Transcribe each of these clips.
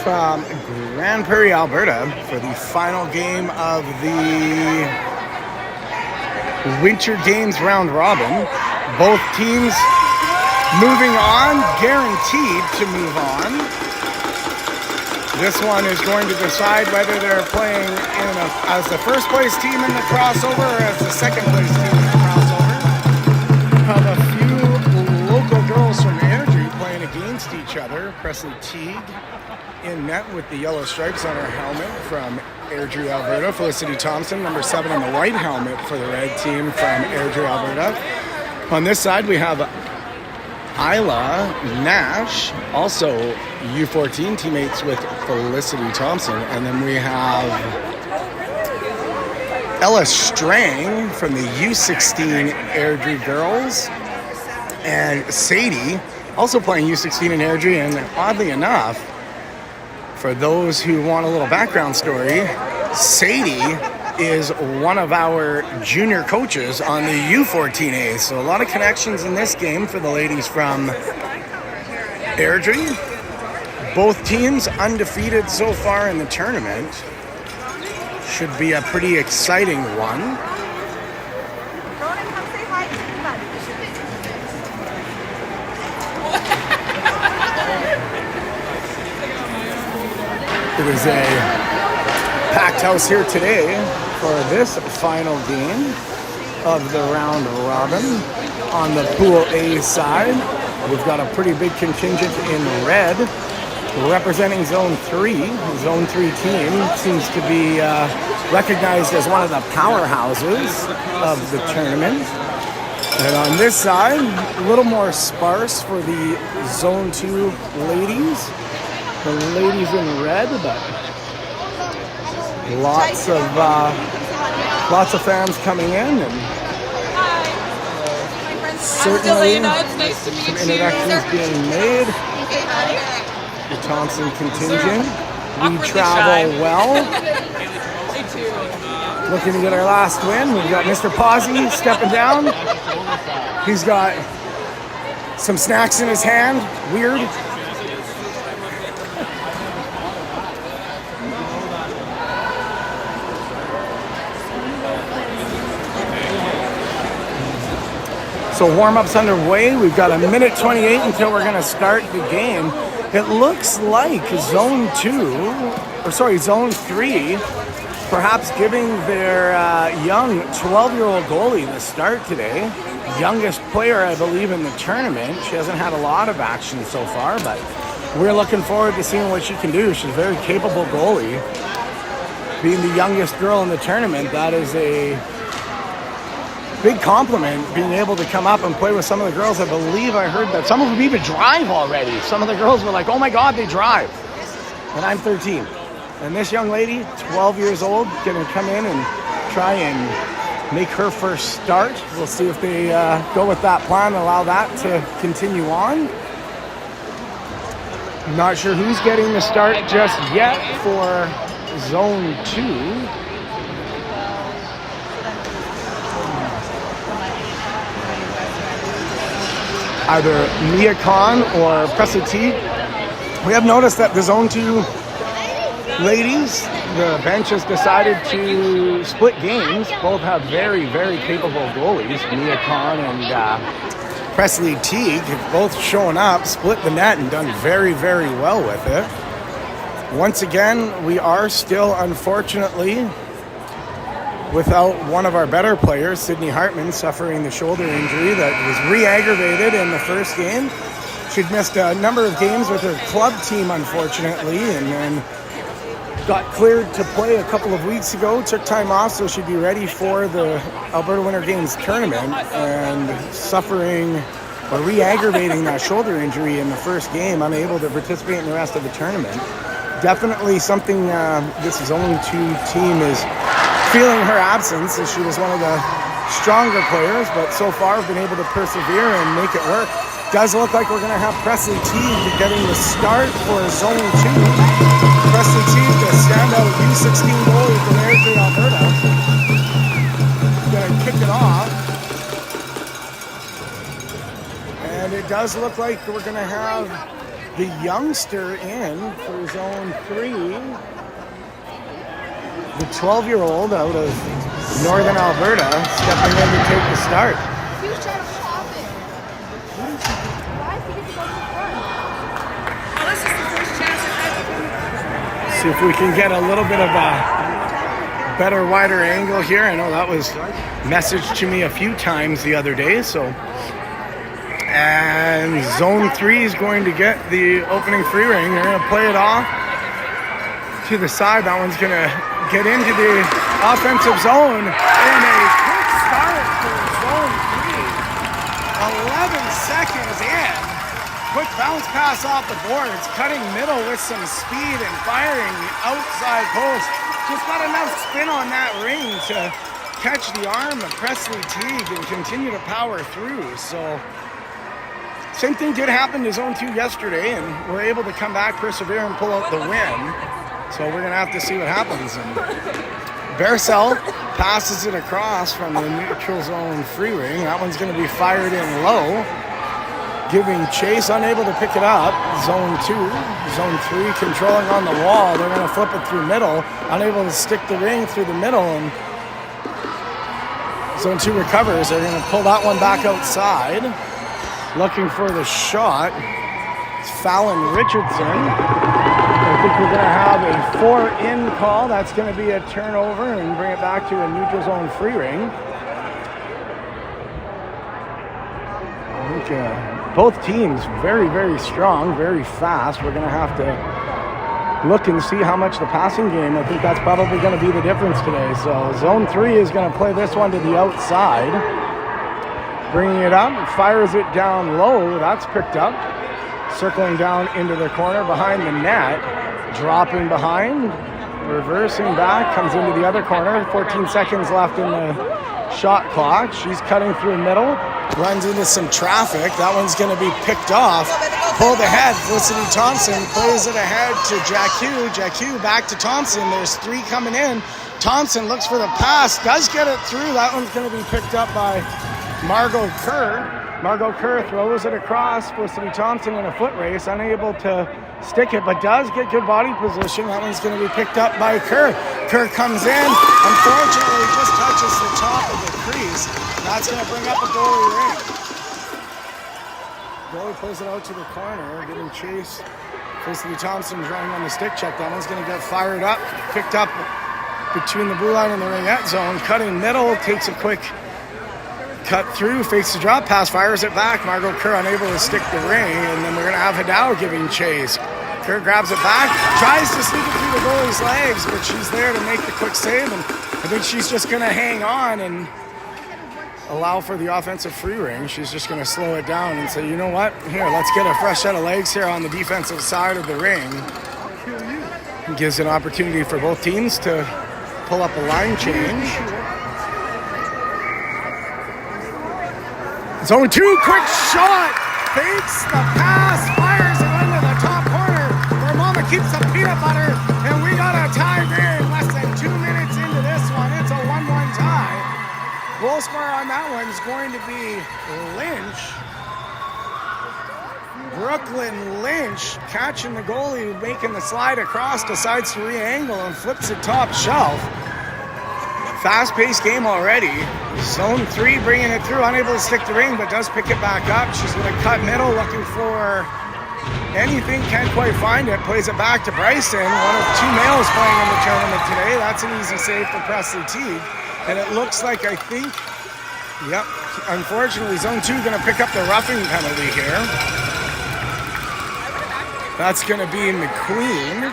from Grand Prairie, Alberta for the final game of the Winter Games round robin. Both teams moving on, guaranteed to move on. This one is going to decide whether they're playing as the first place team in the crossover or as the second place team in the crossover. Have a few local girls from Airdrie playing against each other. Presley Teague in net with the yellow stripes on her helmet from Airdrie, Alberta. Felicity Thompson, number 7 in the white helmet for the red team from Airdrie, Alberta. On this side, we have Isla Nash, also U14 teammates with Felicity Thompson. And then we have Ella Strang from the U16 Airdrie girls. And Sadie, also playing U16 in Airdrie. And oddly enough, for those who want a little background story, Sadie is one of our junior coaches on the U14A. So a lot of connections in this game for the ladies from Airdrie. Both teams undefeated so far in the tournament. Should be a pretty exciting one. It is a packed house here today for this final game of the round robin. On the Pool A side, we've got a pretty big contingent in red representing Zone 3. The Zone 3 team seems to be recognized as one of the powerhouses of the tournament. And on this side, a little more sparse for the Zone 2 ladies. The ladies in red, but lots of fans coming in, and certainly some introductions being made. The Thompson contingent, we travel well. Looking to get our last win. We've got Mr. Posey stepping down. He's got some snacks in his hand. Weird. So warm-up's underway. We've got a minute 28 until we're going to start the game. It looks like Zone 3, perhaps giving their young 12-year-old goalie the start today. Youngest player, I believe, in the tournament. She hasn't had a lot of action so far, but we're looking forward to seeing what she can do. She's a very capable goalie. Being the youngest girl in the tournament, that is a big compliment, being able to come up and play with some of the girls. I believe I heard that some of them even drive already. Some of the girls were like, oh my God, they drive. And I'm 13. And this young lady, 12 years old, going to come in and try and make her first start. We'll see if they go with that plan and allow that to continue on. Not sure who's getting the start just yet for Zone 2. Either Mia Khan or Presley Teague. We have noticed that the Zone 2 ladies, the bench has decided to split games. Both have very, very capable goalies. Mia Khan and Presley Teague have both shown up, split the net, and done very, very well with it. Once again, we are still, unfortunately, without one of our better players, Sydney Hartman, suffering the shoulder injury that was re-aggravated in the first game. She'd missed a number of games with her club team, unfortunately, and then got cleared to play a couple of weeks ago, took time off so she'd be ready for the Alberta Winter Games tournament, and suffering or re-aggravating that shoulder injury in the first game, unable to participate in the rest of the tournament. Definitely something this Zone 2 team is feeling her absence, as she was one of the stronger players, but so far have been able to persevere and make it work. Does look like we're going to have Presley Teague getting the start for Zone 2. Presley Teague, the standout U16 goalie from Airdrie, Alberta. Going to kick it off. And it does look like we're going to have the youngster in for zone 3. The 12-year-old out of Northern Alberta stepping in to take the start. See if we can get a little bit of a better, wider angle here. I know that was messaged to me a few times the other day. And zone 3 is going to get the opening free ring. They're going to play it off to the side. That one's going to get into the offensive zone. And a quick start for zone 3. 11 seconds in. Quick bounce pass off the boards, cutting middle with some speed and firing the outside post. Just got enough spin on that ring to catch the arm of Presley Teague and continue to power through. So, same thing did happen to zone 2 yesterday, and we're able to come back, persevere, and pull out the win. So we're going to have to see what happens. And Baercel passes it across from the neutral zone free ring. That one's going to be fired in low. Giving chase, unable to pick it up. Zone 2, zone 3 controlling on the wall. They're going to flip it through middle, unable to stick the ring through the middle, and zone 2 recovers. They're going to pull that one back outside. Looking for the shot. It's Fallon Richardson. I think we're going to have a 4-in call. That's going to be a turnover and bring it back to a neutral zone free ring. I think both teams very, very strong, very fast. We're going to have to look and see how much the passing game, I think that's probably going to be the difference today. So zone 3 is going to play this one to the outside. Bringing it up, fires it down low. That's picked up. Circling down into the corner behind the net. Dropping behind, reversing back, comes into the other corner. 14 seconds left in the shot clock. She's cutting through middle. Runs into some traffic. That one's going to be picked off. Pulled ahead. Felicity Thompson plays it ahead to Jacque. Jacque back to Thompson. There's 3 coming in. Thompson looks for the pass. Does get it through. That one's going to be picked up by Margot Kerr. Margot Kerr throws it across. Felicity Thompson in a foot race. Unable to stick it, but does get good body position. That one's going to be picked up by Kerr. Kerr comes in. Unfortunately, just touches the top of the crease. That's going to bring up a goalie ring. Goalie plays it out to the corner, getting chased. Felicity Thompson's running on the stick check. That one's going to get fired up, picked up between the blue line and the ringette zone. Cutting middle, takes a quick cut through, fakes the drop pass, fires it back. Margot Kerr unable to stick the ring, and then we're going to have Hidao giving chase. Kerr grabs it back, tries to sneak it through the goalie's legs, but she's there to make the quick save, and I think she's just going to hang on and allow for the offensive free ring. She's just going to slow it down and say, you know what, here, let's get a fresh set of legs here on the defensive side of the ring. It gives an opportunity for both teams to pull up a line change. Zone 2, quick shot, fakes the pass, fires it into the top corner where Mama keeps the peanut butter, and we got a tie game less than 2 minutes into this one. It's a 1-1 tie. Goal scorer on that one is going to be Lynch. Brooklyn Lynch catching the goalie, making the slide across, decides to re-angle and flips it top shelf. Fast-paced game already. Zone 3 bringing it through, unable to stick the ring, but does pick it back up. She's going to cut middle, looking for anything, can't quite find it. Plays it back to Bryson, one of 2 males playing in the tournament today. That's an easy save for Presley Teague. And it looks like, I think, yep, unfortunately, Zone 2 going to pick up the roughing penalty here. That's going to be McQueen.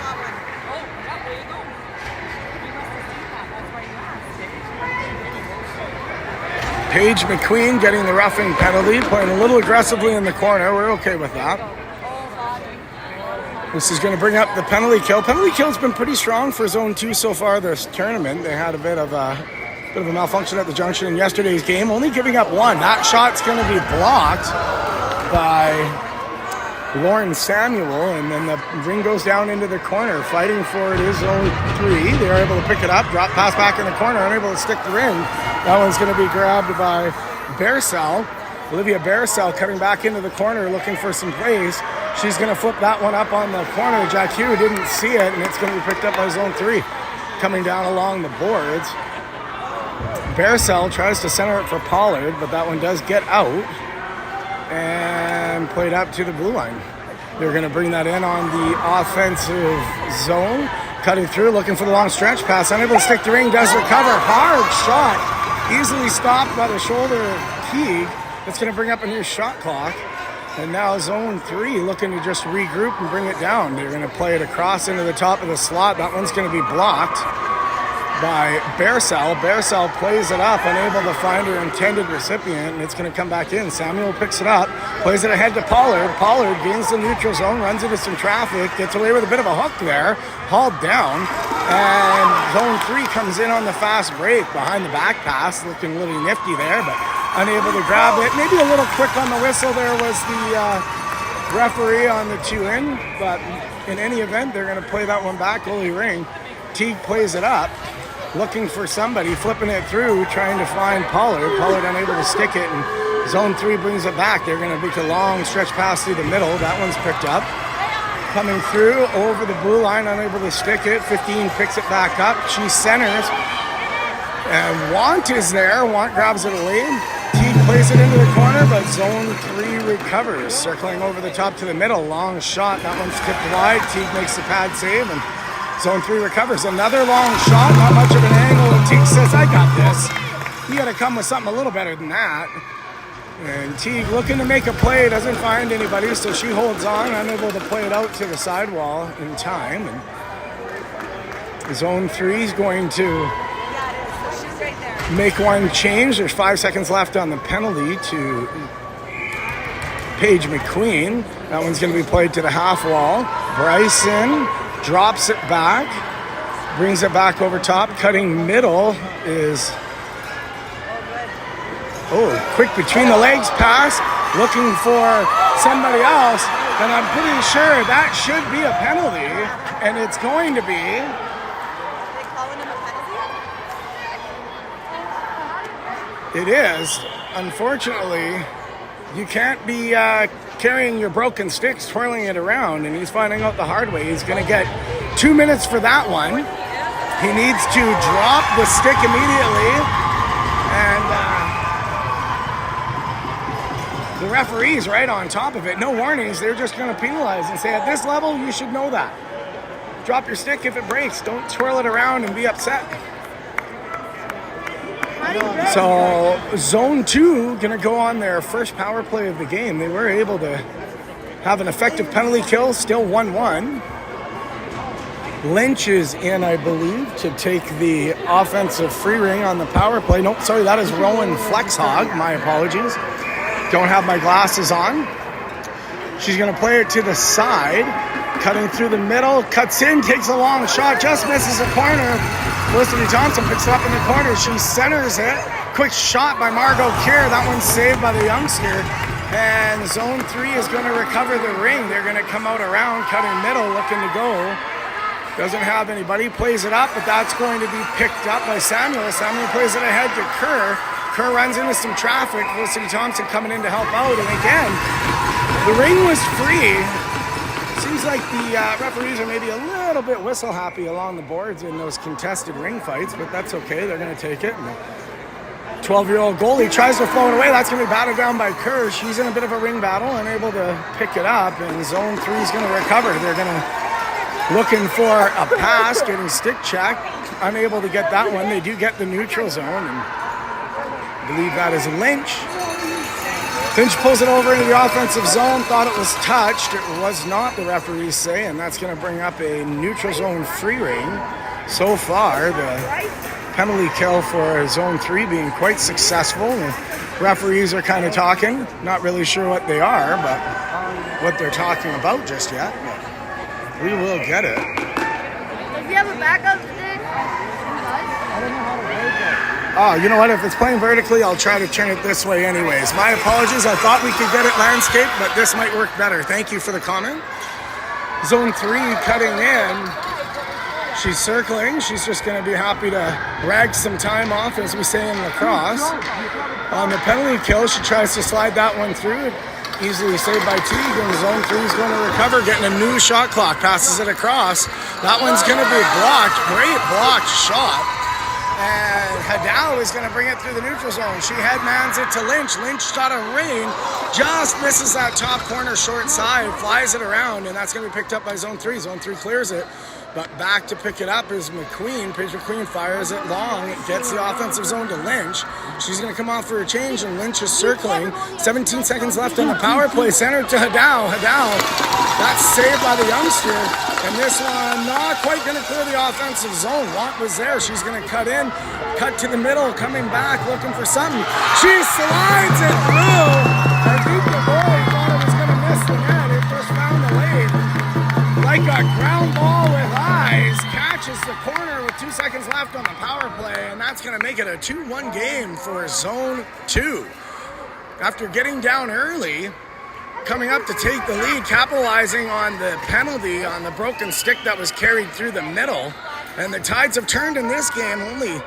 Paige McQueen getting the roughing penalty, playing a little aggressively in the corner. We're okay with that. This is going to bring up the penalty kill. Penalty kill's been pretty strong for Zone 2 so far this tournament. They had a bit of a malfunction at the junction in yesterday's game, only giving up 1. That shot's going to be blocked by Lauren Samuel, and then the ring goes down into the corner. Fighting for it is Zone 3. They're able to pick it up, drop pass back in the corner, unable to stick the ring. That one's going to be grabbed by Baercel. Olivia Baercel cutting back into the corner, looking for some plays. She's going to flip that one up on the corner. Jack Hugh didn't see it, and it's going to be picked up by zone 3. Coming down along the boards. Baercel tries to center it for Pollard, but that one does get out and played up to the blue line. They're going to bring that in on the offensive zone. Cutting through, looking for the long stretch pass. Unable to stick the ring, does recover. Hard shot. Easily stopped by the shoulder of Teague. That's going to bring up a new shot clock. And now zone 3 looking to just regroup and bring it down. They're going to play it across into the top of the slot. That one's going to be blocked by Baercel. Baercel plays it up, unable to find her intended recipient, and it's going to come back in. Samuel picks it up, plays it ahead to Pollard. Pollard gains the neutral zone, runs into some traffic, gets away with a bit of a hook there, hauled down, and zone 3 comes in on the fast break behind the back pass, looking a little nifty there, but unable to grab it. Maybe a little quick on the whistle there was the referee on the 2-in, but in any event, they're going to play that one back, goalie ring. Teague plays it up, looking for somebody, flipping it through, trying to find Pollard. Pollard unable to stick it, and zone 3 brings it back. They're going to make a long stretch pass through the middle. That one's picked up. Coming through over the blue line, unable to stick it. 15 picks it back up. She centers, and Want is there. Want grabs it away. Teague plays it into the corner, but zone 3 recovers. Circling over the top to the middle. Long shot. That one's tipped wide. Teague makes the pad save, and zone 3 recovers. Another long shot, not much of an angle, and Teague says, I got this. You got to come with something a little better than that. And Teague looking to make a play, doesn't find anybody, so she holds on, unable to play it out to the sidewall in time. And zone 3 is going to make one change. There's 5 seconds left on the penalty to Paige McQueen. That one's going to be played to the half wall. Bryson drops it back, brings it back over top. Cutting middle is, quick between the legs pass, looking for somebody else, and I'm pretty sure that should be a penalty, and it's going to be. Are they calling him a penalty? It is. Unfortunately, you can't be carrying your broken sticks, twirling it around, and he's finding out the hard way. He's going to get 2 minutes for that one. He needs to drop the stick immediately, and the referee's right on top of it. No warnings. They're just going to penalize and say, at this level, you should know that. Drop your stick if it breaks. Don't twirl it around and be upset. So zone 2 going to go on their first power play of the game. They were able to have an effective penalty kill, still 1-1. Lynch is in, I believe, to take the offensive free ring on the power play. Nope, sorry, that is Rowan Flexhog. My apologies. Don't have my glasses on. She's going to play it to the side. Cutting through the middle, cuts in, takes a long shot, just misses a corner. Felicity Thompson picks it up in the corner. She centers it. Quick shot by Margot Keir. That one's saved by the youngster. And zone 3 is going to recover the ring. They're going to come out around, cutting middle, looking to go. Doesn't have anybody. Plays it up, but that's going to be picked up by Samuel. Samuel plays it ahead to Kerr. Kerr runs into some traffic. Felicity Thompson coming in to help out. And again, the ring was free. Seems like the referees are maybe a little bit whistle happy along the boards in those contested ring fights, but that's okay. They're going to take it. And the 12-year-old goalie tries to float away. That's going to be batted down by Kerr. She's in a bit of a ring battle, unable to pick it up, and zone 3 is going to recover. They're going to looking for a pass, getting stick check, unable to get that one. They do get the neutral zone, and I believe that is Lynch. Lynch pulls it over into the offensive zone, thought it was touched. It was not, the referees say, and that's going to bring up a neutral zone free ring. So far, the penalty kill for zone 3 being quite successful. The referees are kind of talking, not really sure what they are, but what they're talking about just yet. But we will get it. Does he have a backup stick? I don't know how to break it. Oh, you know what? If it's playing vertically, I'll try to turn it this way anyways. My apologies. I thought we could get it landscape, but this might work better. Thank you for the comment. Zone 3 cutting in. She's circling. She's just going to be happy to rag some time off, as we say in lacrosse. On the penalty kill, she tries to slide that one through. Easily saved by Teague, and zone 3 is going to recover, getting a new shot clock, passes it across. That one's going to be blocked. Great blocked shot. And Hadal is going to bring it through the neutral zone. She headmans it to Lynch. Lynch shot a ring, just misses that top corner short side, flies it around, and that's going to be picked up by zone 3. Zone 3 clears it. But back to pick it up is McQueen. Paige McQueen fires it long. It gets the offensive zone to Lynch. She's going to come off for a change, and Lynch is circling. 17 seconds left on the power play. Center to Hadal. Hadal, that's saved by the youngster. And this one not quite going to clear the offensive zone. Want was there. She's going to cut in, cut to the middle, coming back, looking for something. She slides it through. I think the goalie thought it was going to miss the net. It just found the lane. Like a ground ball with eyes, catches the corner with 2 seconds left on the power play, and that's going to make it a 2-1 game for zone 2. After getting down early, coming up to take the lead, capitalizing on the penalty on the broken stick that was carried through the middle, and the tides have turned in this game. Only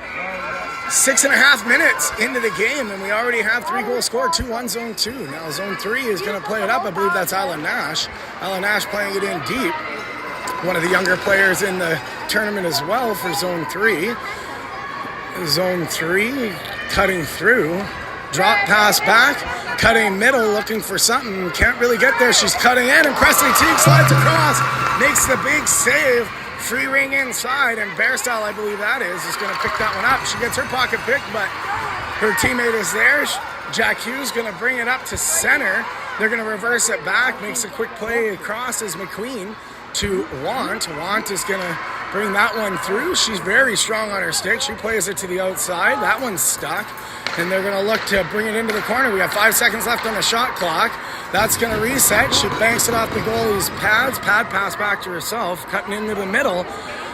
6.5 minutes into the game, and we already have 3 goals scored, 2-1 zone 2. Now zone 3 is going to play it up. I believe that's Isla Nash. Isla Nash playing it in deep. One of the younger players in the tournament as well for zone 3. Zone 3 cutting through. Drop pass back. Cutting middle, looking for something. Can't really get there. She's cutting in, and Presley Teague slides across. Makes the big save. Free ring inside, and Bearstyle, I believe that is going to pick that one up. She gets her pocket picked, but her teammate is there. Jack Hughes going to bring it up to center. They're going to reverse it back, makes a quick play across as McQueen to Want. Want is going to bring that one through. She's very strong on her stick. She plays it to the outside. That one's stuck, and they're going to look to bring it into the corner. We have 5 seconds left on the shot clock. That's going to reset. She banks it off the goalie's pads. Pad pass back to herself, cutting into the middle.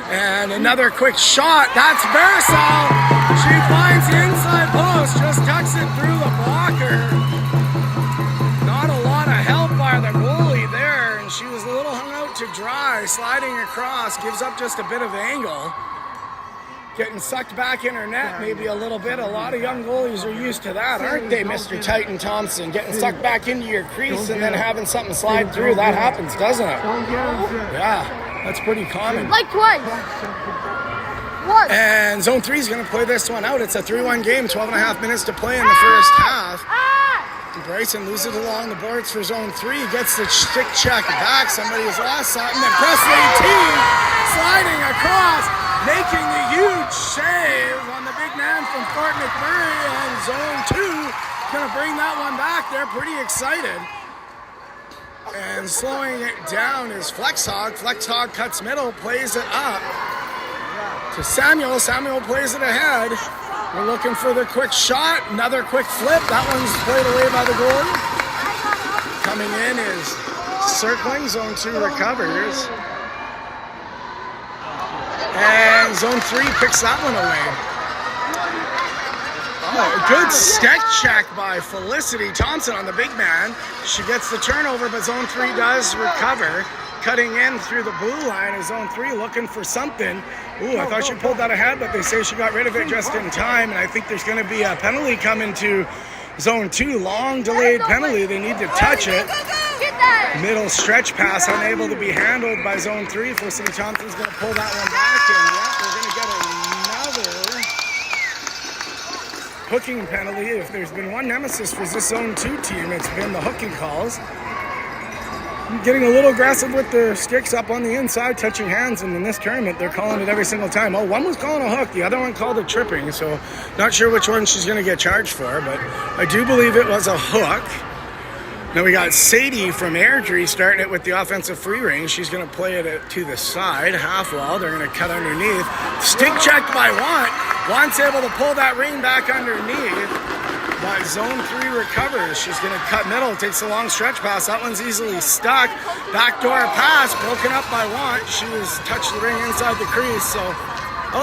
And another quick shot. That's Bersal. She finds the inside post, just tucks it through the blocker. Not a lot of help by the goalie there, and she was a little hung out to dry. Sliding across, gives up just a bit of angle. Getting sucked back in her net maybe a little bit. A lot of young goalies are used to that, aren't they, Mr. Titan Thompson? Getting sucked back into your crease and then having something slide through. That happens, doesn't it? Yeah, that's pretty common. Like twice. What? And zone 3 is going to play this one out. It's a 3-1 game, 12.5 minutes to play in the first half. Bryson loses it along the boards for zone 3. Gets the stick check back. Somebody has lost something. And Presley Teague sliding across, making the huge save on the big man from Fort McMurray, and zone 2 going to bring that one back. They're pretty excited. And slowing it down is Flexhog. Flexhog cuts middle, plays it up to Samuel. Samuel plays it ahead. We're looking for the quick shot. Another quick flip. That one's played away by the goalie. Coming in is circling. Zone 2 recovers. And zone 3 picks that one away. Oh, a good stick check by Felicity Thompson on the big man. She gets the turnover, but zone 3 does recover. Cutting in through the blue line is zone 3, looking for something. Ooh, I thought she pulled that ahead, but they say she got rid of it just in time, and I think there's going to be a penalty coming to zone 2. Long delayed penalty. They need to touch it. Middle stretch pass unable to be handled by zone 3. Felicity Thompson's going to pull that one back, and yeah, we're going to get another hooking penalty. If there's been one nemesis for this zone 2 team, it's been the hooking calls. Getting a little aggressive with their sticks up on the inside, touching hands, and in this tournament, they're calling it every single time. Oh, one was calling a hook, the other one called it tripping, so not sure which one she's going to get charged for, but I do believe it was a hook. Now we got Sadie from Airdrie starting it with the offensive free range. She's going to play it to the side, half wall. They're going to cut underneath. Stick checked by Want. Want's able to pull that ring back underneath. But zone 3 recovers. She's going to cut middle, takes a long stretch pass. That one's easily stuck. Backdoor pass, broken up by Want. She was touched the ring inside the crease. So,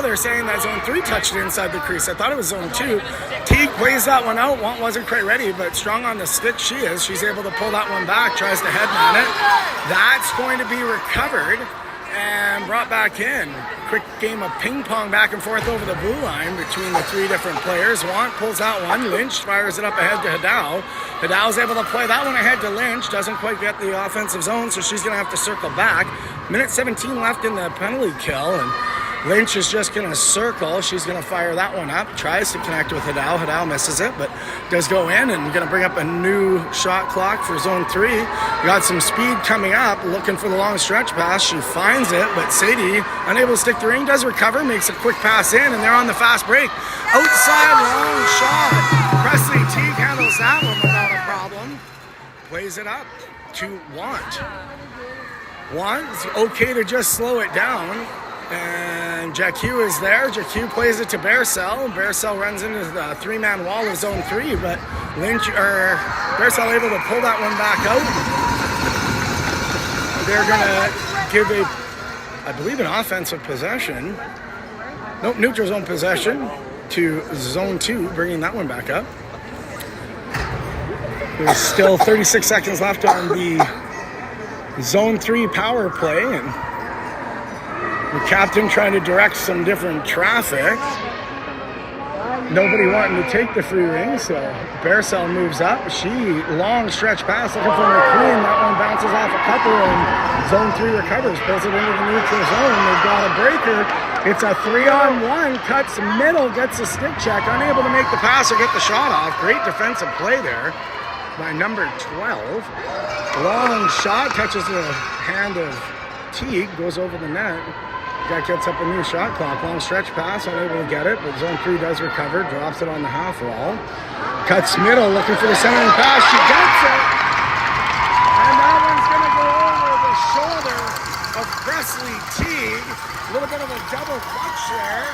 they're saying that zone 3 touched it inside the crease. I thought it was zone 2. Teague plays that one out. Want wasn't quite ready, but strong on the stick she is. She's able to pull that one back, tries to headman it. That's going to be recovered. and brought back in. Quick game of ping pong back and forth over the blue line between the three different players. Want pulls out one. Lynch fires it up ahead to Hidao. Hidao's able to play that one ahead to Lynch. Doesn't quite get the offensive zone, so she's going to have to circle back. Minute 17 left in the penalty kill, and Lynch is just going to circle. She's going to fire that one up. Tries to connect with Hidao. Hidao misses it, but does go in and going to bring up a new shot clock for zone 3. Got some speed coming up, looking for the long stretch pass. She finds it, but Sadie, unable to stick the ring, does recover, makes a quick pass in, and they're on the fast break. Outside, long shot. Presley Teague handles that one without a problem. Plays it up to Want. Want, it's okay to just slow it down. And Jacque is there. Jacque plays it to Bearcell. Bearcell runs into the three-man wall of zone 3, but Bearcell able to pull that one back out. They're gonna give I believe an offensive possession. Nope, neutral zone possession to zone 2, bringing that one back up. There's still 36 seconds left on the zone 3 power play, and the captain trying to direct some different traffic. Nobody wanting to take the free ring, so Bearcell moves up. She long stretch pass looking for McQueen. That one bounces off a couple, and zone 3 recovers, pulls it into the neutral zone. They've got a breaker. It's a 3-on-1, cuts middle, gets a stick check, unable to make the pass or get the shot off. Great defensive play there by number 12. Long shot, touches the hand of Teague, goes over the net. That gets up a new shot clock. Long stretch pass, unable to get it, but zone 3 does recover, drops it on the half wall. Cuts middle, looking for the centering pass. She gets it! And that one's going to go over the shoulder of Presley Teague. A little bit of a double clutch there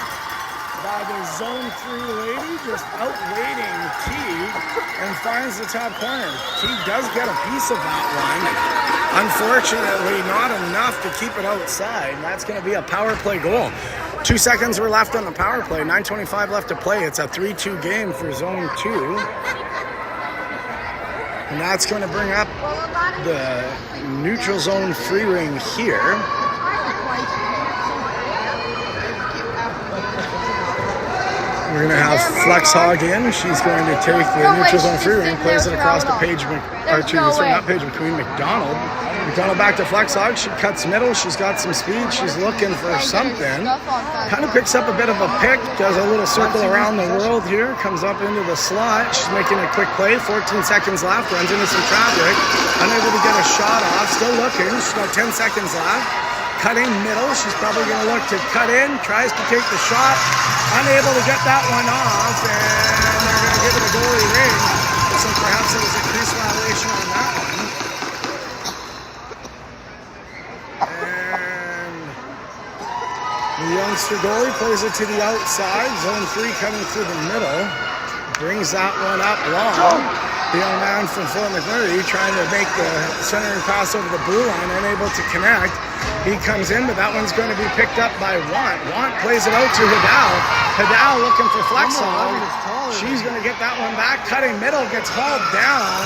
by the zone 3 lady, just outweighting Teague, and finds the top corner. Teague does get a piece of that one. Unfortunately, not enough to keep it outside. That's going to be a power play goal. 2 seconds were left on the power play. 9:25 left to play. It's a 3-2 game for zone 2. And that's going to bring up the neutral zone free ring here. We're going to have Flex Hog in. She's going to take the neutral zone free ring, plays it across to McDonald. McDonald back to Flex Hog. She cuts middle. She's got some speed. She's looking for something. Kind of picks up a bit of a pick. Does a little circle around the world here. Comes up into the slot. She's making a quick play. 14 seconds left. Runs into some traffic. Unable to get a shot off. Still looking. She's got 10 seconds left. Cutting middle. She's probably going to look to cut in. Tries to take the shot. Unable to get that one off. And they're going to give it a goalie ring. So perhaps it was a crease violation on that one. And the youngster goalie plays it to the outside. Zone 3 coming through the middle. Brings that one up long. The young man from Fort McMurray trying to make the centering pass over the blue line, unable to connect. He comes in, but that one's going to be picked up by Want. Want plays it out to Hidao. Hidao looking for Flex Hog. She's going to get that one back. Cutting middle, gets hauled down,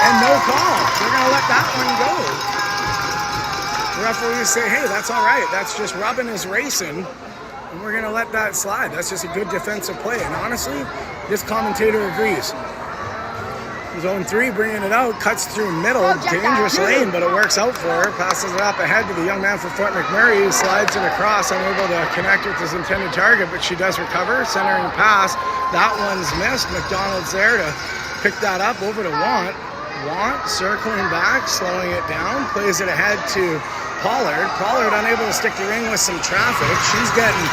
and no call. They're going to let that one go. The referees say, hey, that's all right. That's just rubbing his racing. And we're going to let that slide. That's just a good defensive play. And honestly, this commentator agrees. Zone 3 bringing it out, cuts through middle, dangerous lane, but it works out for her. Passes it up ahead to the young man from Fort McMurray, who slides it across, unable to connect with his intended target, but she does recover. Centering pass, that one's missed. McDonald's there to pick that up over to Want. Want circling back, slowing it down, plays it ahead to Pollard. Pollard unable to stick the ring with some traffic. She's getting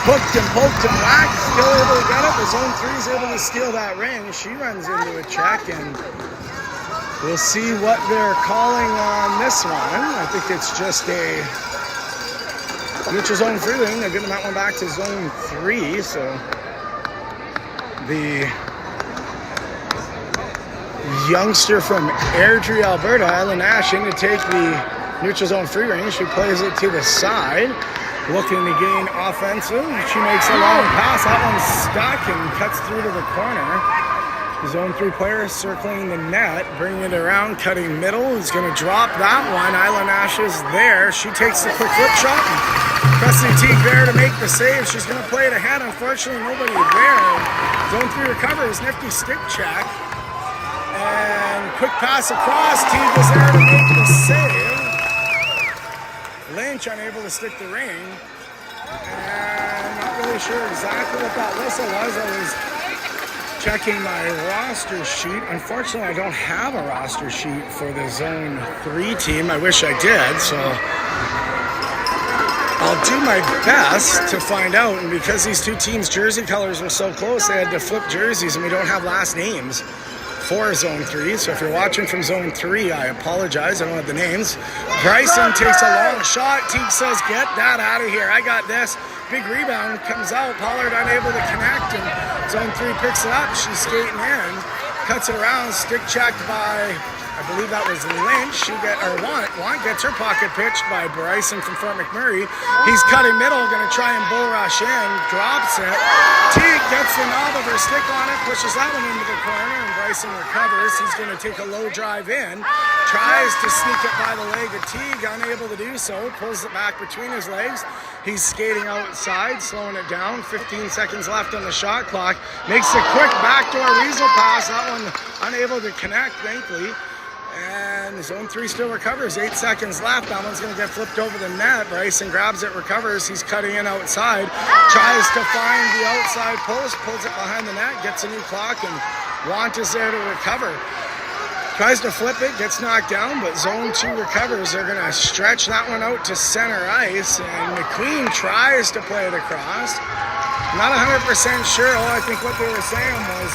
hooked and poked and whacked, still able to get it. The zone 3 is able to steal that ring. She runs into a check, and we'll see what they're calling on this one. I think it's just a neutral zone free ring. They're giving that one back to zone 3, so the youngster from Airdrie, Alberta, Island Ash, in to take the neutral zone free ring. She plays it to the side. Looking to gain offensive. She makes a long pass. That one's stuck and cuts through to the corner. Zone 3 player circling the net, bringing it around, cutting middle. He's going to drop that one. Isla Nash is there. She takes the quick flip shot. Presley Teague there to make the save. She's going to play it ahead. Unfortunately, nobody there. Zone 3 recovers. Nifty stick check. And quick pass across. Teague is there to make the save. Lynch unable to stick the ring. And not really sure exactly what that whistle was. I was checking my roster sheet. Unfortunately, I don't have a roster sheet for the Zone 3 team. I wish I did, so I'll do my best to find out. And because these two teams' jersey colors were so close, they had to flip jerseys, and we don't have last names for Zone 3. So if you're watching from Zone 3, I apologize. I don't have the names. Bryson takes a long shot. Teague says, get that out of here. I got this. Big rebound comes out. Pollard unable to connect, and Zone 3 picks it up. She's skating in, cuts it around, stick checked by, I believe that was Lynch. Want gets her pocket pitched by Bryson from Fort McMurray. He's cutting middle, going to try and bull rush in, drops it. Teague gets the knob of her stick on it, pushes that one into the corner, and Bryson recovers. He's going to take a low drive in, tries to sneak it by the leg of Teague, unable to do so, pulls it back between his legs. He's skating outside, slowing it down. 15 seconds left on the shot clock. Makes a quick backdoor weasel pass. That one unable to connect, thankfully. And Zone 3 still recovers. 8 seconds left. That one's going to get flipped over the net. Bryson grabs it, recovers. He's cutting in outside. Tries to find the outside post, pulls it behind the net, gets a new clock, and Want is there to recover. Tries to flip it, gets knocked down, but Zone 2 recovers. They're going to stretch that one out to center ice, and McQueen tries to play it across. Not 100% sure. All I think what they were saying was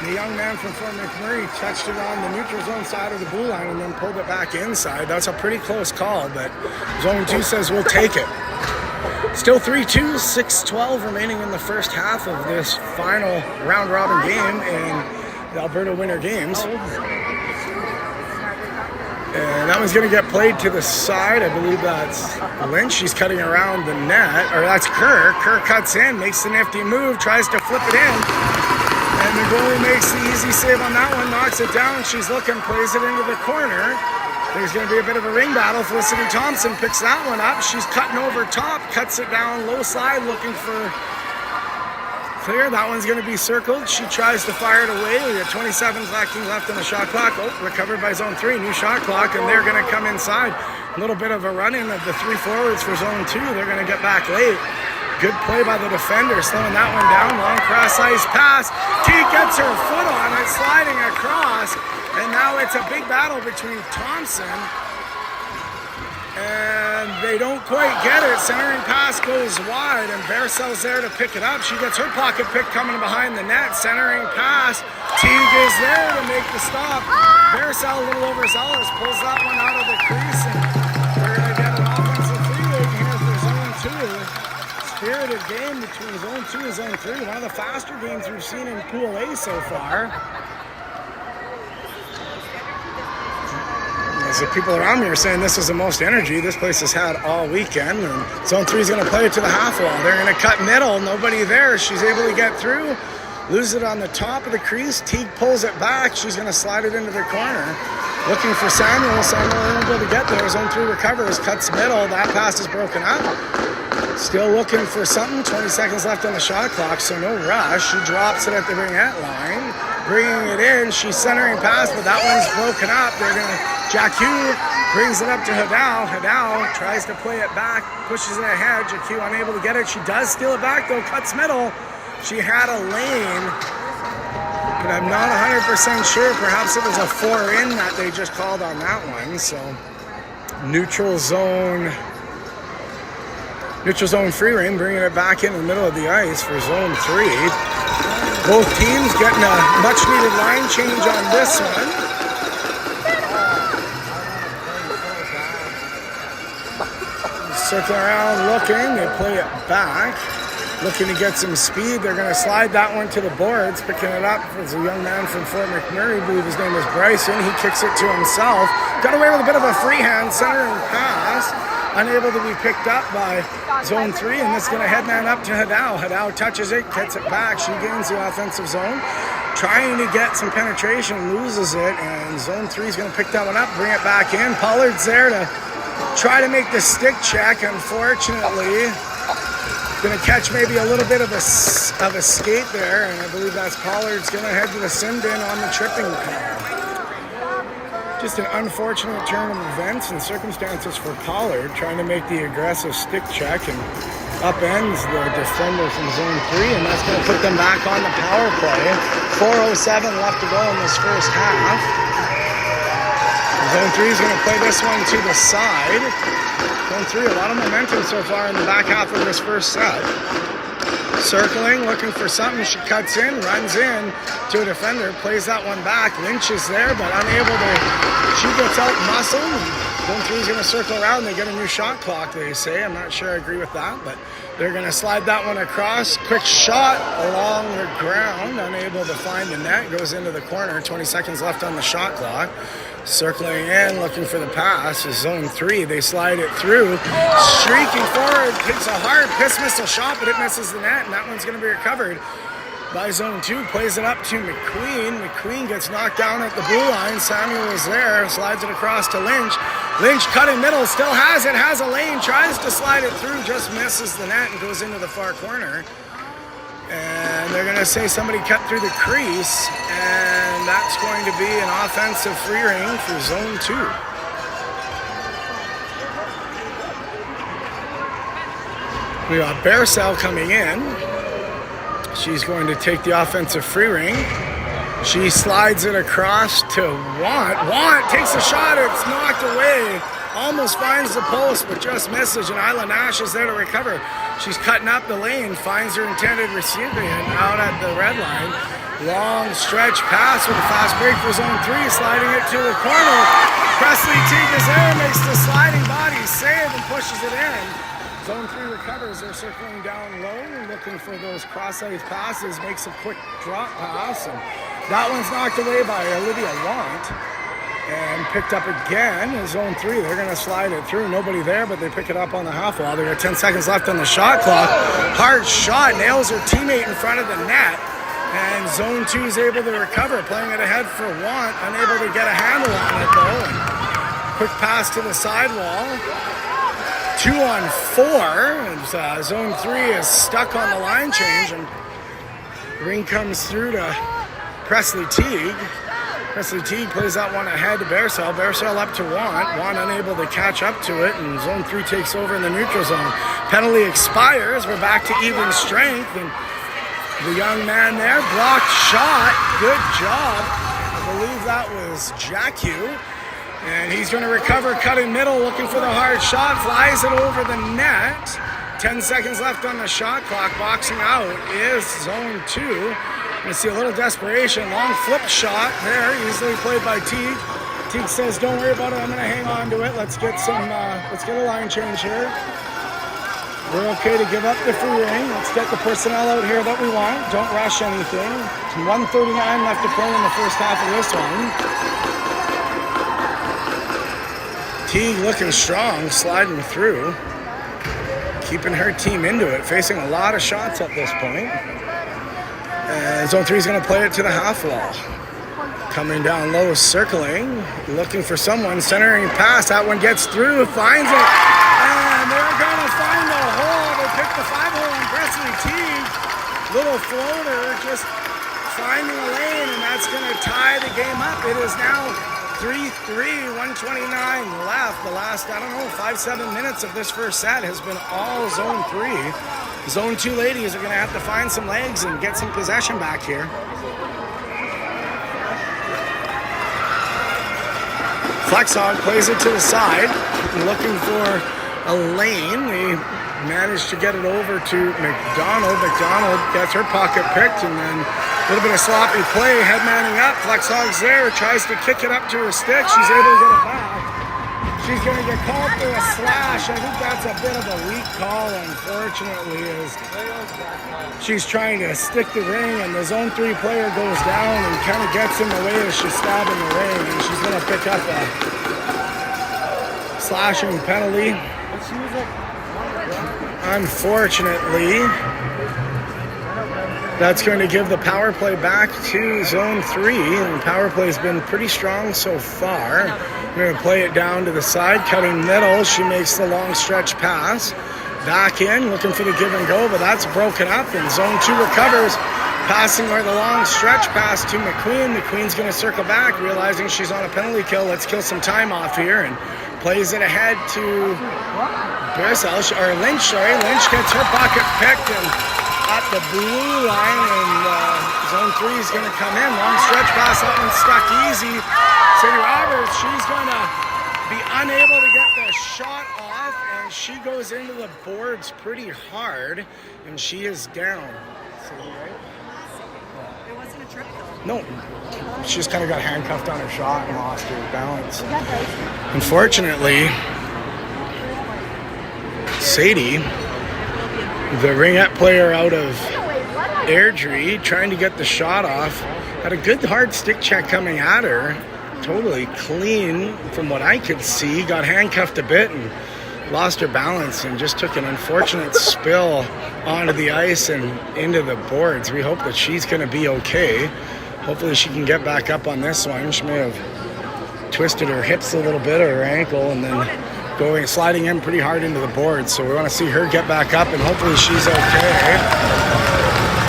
the young man from Fort McMurray touched it on the neutral zone side of the blue line and then pulled it back inside. That's a pretty close call, but Zone 2 says we'll take it. Still 3-2, 6-12 remaining in the first half of this final round-robin game in the Alberta Winter Games. And that one's going to get played to the side. I believe that's Lynch. She's cutting around the net. Or that's Kerr. Kerr cuts in, makes the nifty move, tries to flip it in. And the goalie makes the easy save on that one, knocks it down. She's looking, plays it into the corner. There's going to be a bit of a ring battle. Felicity Thompson picks that one up. She's cutting over top, cuts it down, low side, looking for clear. That one's going to be circled. She tries to fire it away. We got 27 seconds left on the shot clock. Oh, recovered by Zone 3. New shot clock, and they're going to come inside. A little bit of a run-in of the 3 forwards for Zone 2. They're going to get back late. Good play by the defender, slowing that one down. Long cross-ice pass. Teague gets her foot on it, sliding across. And now it's a big battle between Thompson. And they don't quite get it. Centering pass goes wide, and Bearcell's there to pick it up. She gets her pocket pick coming behind the net. Centering pass. Teague is there to make the stop. Bearcell, a little overzealous, pulls that one out of the crease. And we're going to get an offensive free here for Zone 2. Spirited game between Zone 2 and Zone 3. One of the faster games we've seen in Pool A so far. As the people around me are saying this is the most energy this place has had all weekend. And Zone 3 is going to play it to the half wall. They're going to cut middle. Nobody there. She's able to get through. Lose it on the top of the crease. Teague pulls it back. She's going to slide it into the corner. Looking for Samuel. Samuel able to get there. Zone 3 recovers. Cuts middle. That pass is broken up. Still looking for something. 20 seconds left on the shot clock, so no rush. She drops it at the ringette line. Bringing it in. She's centering pass, but that one's broken up. They're going to... Jacques brings it up to Hadal. Hadal tries to play it back. Pushes it ahead. Jacques unable to get it. She does steal it back, though. Cuts middle. She had a lane, but I'm not 100% sure. Perhaps it was a 4-in that they just called on that one. So neutral zone free reign, bringing it back in the middle of the ice for Zone 3. Both teams getting a much needed line change on this one. Circling around looking, they play it back. Looking to get some speed. They're going to slide that one to the boards. Picking it up is a young man from Fort McMurray. I believe his name is Bryson. He kicks it to himself. Got away with a bit of a freehand centering pass. Unable to be picked up by Zone 3. And this is going to headman up to Hadal. Hadal touches it, gets it back. She gains the offensive zone. trying to get some penetration, loses it, and zone 3 is going to pick that one up, bring it back in. Pollard's there to try to make the stick check. Unfortunately, going to catch maybe a little bit of a skate there, and I believe that's Pollard's going to head to the sin bin on the tripping call. Just an unfortunate turn of events and circumstances for Pollard, trying to make the aggressive stick check and upends the defender from zone 3, and that's going to put them back on the power play. 4:07 left to go in this first half. Zone 3 is going to play this one to the side. Zone 3, a lot of momentum so far in the back half of this first set. Circling, looking for something. She cuts in, runs in to a defender, plays that one back. Lynch is there, but unable to. She gets out muscled. Zone 3 is going to circle around. They get a new shot clock, they say. I'm not sure I agree with that, but they're going to slide that one across. Quick shot along the ground, unable to find the net. Goes into the corner. 20 seconds left on the shot clock. Circling in, looking for the pass is zone 3. They slide it through. Streaking forward, takes a hard piss missile shot, but it misses the net, and that one's going to be recovered by zone 2. Plays it up to McQueen. McQueen gets knocked down at the blue line. Samuel is there, slides it across to Lynch. Lynch cutting middle, still has it, has a lane, tries to slide it through, just misses the net and goes into the far corner. And they're going to say somebody cut through the crease, and that's going to be an offensive free ring for zone 2. We got Bearsell coming in. She's going to take the offensive free ring. She slides it across to Want. Want takes a shot, it's knocked away. Almost finds the post, but just misses, and Isla Nash is there to recover. She's cutting up the lane, finds her intended recipient out at the red line. Long stretch pass with a fast break for zone 3, sliding it to the corner. Presley Teague is there, makes the sliding body save and pushes it in. Zone 3 recovers, they're circling down low and looking for those cross-ice passes, makes a quick drop pass, and that one's knocked away by Olivia Want. And picked up again in zone 3. They're going to slide it through. Nobody there, but they pick it up on the half wall. They got 10 seconds left on the shot clock. Hard shot, nails her teammate in front of the net. And zone 2 is able to recover, playing it ahead for Want. Unable to get a handle on it, though. And quick pass to the sidewall. 2 on 4. And zone 3 is stuck on the line change. And ring comes through to Presley Teague. Presley Teague plays that one ahead to Bearsell. Bearsell up to Want. Want unable to catch up to it, and zone 3 takes over in the neutral zone. Penalty expires. We're back to even strength, and the young man there, blocked shot. Good job. I believe that was Jacku. And he's going to recover, cutting middle, looking for the hard shot. Flies it over the net. 10 seconds left on the shot clock. Boxing out is zone 2. You see a little desperation, long flip shot there, easily played by Teague. Teague says, "Don't worry about it. I'm going to hang on to it. Let's get a line change here. We're okay to give up the free ring. Let's get the personnel out here that we want. Don't rush anything." It's 1:39 left to play in the first half of this one. Teague looking strong, sliding through, keeping her team into it, facing a lot of shots at this point. And zone 3 is going to play it to the half wall. Coming down low, circling, looking for someone, centering pass. That one gets through, finds it, and they're going to find the hole. They pick the 5-hole on Presley Teague. Little floater, just finding a lane, and that's going to tie the game up. It is now 3-3, 129 left. The last, 5-7 minutes of this first set has been all zone 3. Zone 2 ladies are going to have to find some legs and get some possession back here. Flexhog plays it to the side, looking for a lane. They managed to get it over to McDonald. McDonald gets her pocket picked, and then a little bit of sloppy play, head manning up. Flexhog's there, tries to kick it up to her stick. She's able to get it back. She's going to get called for a slash. I think that's a bit of a weak call, unfortunately, as she's trying to stick the ring, and the zone 3 player goes down and kind of gets in the way as she's stabbing the ring, and she's going to pick up a slashing penalty. Unfortunately, That's going to give the power play back to zone 3, and the power play has been pretty strong so far. We're going to play it down to the side, cutting middle. She makes the long stretch pass. Back in, looking for the give and go, but that's broken up, and zone 2 recovers. Passing her the long stretch pass to McQueen. McQueen's going to circle back, realizing she's on a penalty kill. Let's kill some time off here, and plays it ahead to Lynch. Lynch gets her pocket picked, and at the blue line, and zone 3 is going to come in. Long stretch pass, that one's stuck easy. Sadie Roberts, she's going to be unable to get the shot off, and she goes into the boards pretty hard, and she is down. It wasn't a trip though. No, she just kind of got handcuffed on her shot and lost her balance. Unfortunately, Sadie, the ringette player out of Airdrie, trying to get the shot off, had a good hard stick check coming at her. Totally clean from what I could see. Got handcuffed a bit and lost her balance and just took an unfortunate spill onto the ice and into the boards. We hope that she's going to be okay. Hopefully she can get back up on this one. She may have twisted her hips a little bit or her ankle and then sliding in pretty hard into the boards. So we want to see her get back up and hopefully she's okay.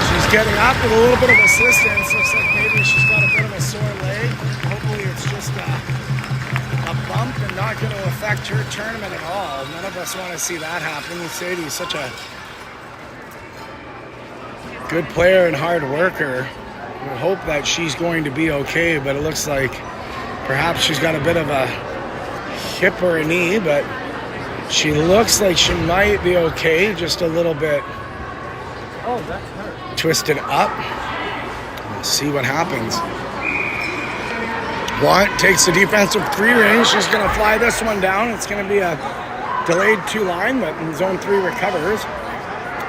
She's getting up with a little bit of assistance. Looks like maybe she's got a bit of a sore leg. Hopefully it's just a bump and not going to affect her tournament at all. None of us want to see that happen. Sadie's such a good player and hard worker. We hope that she's going to be okay, but it looks like perhaps she's got a bit of a hip or a knee, but she looks like she might be okay, just a little bit twisted up. We'll see what happens. Blunt takes the defensive 3 range. She's going to fly this one down. It's going to be a delayed 2 line, but zone 3 recovers.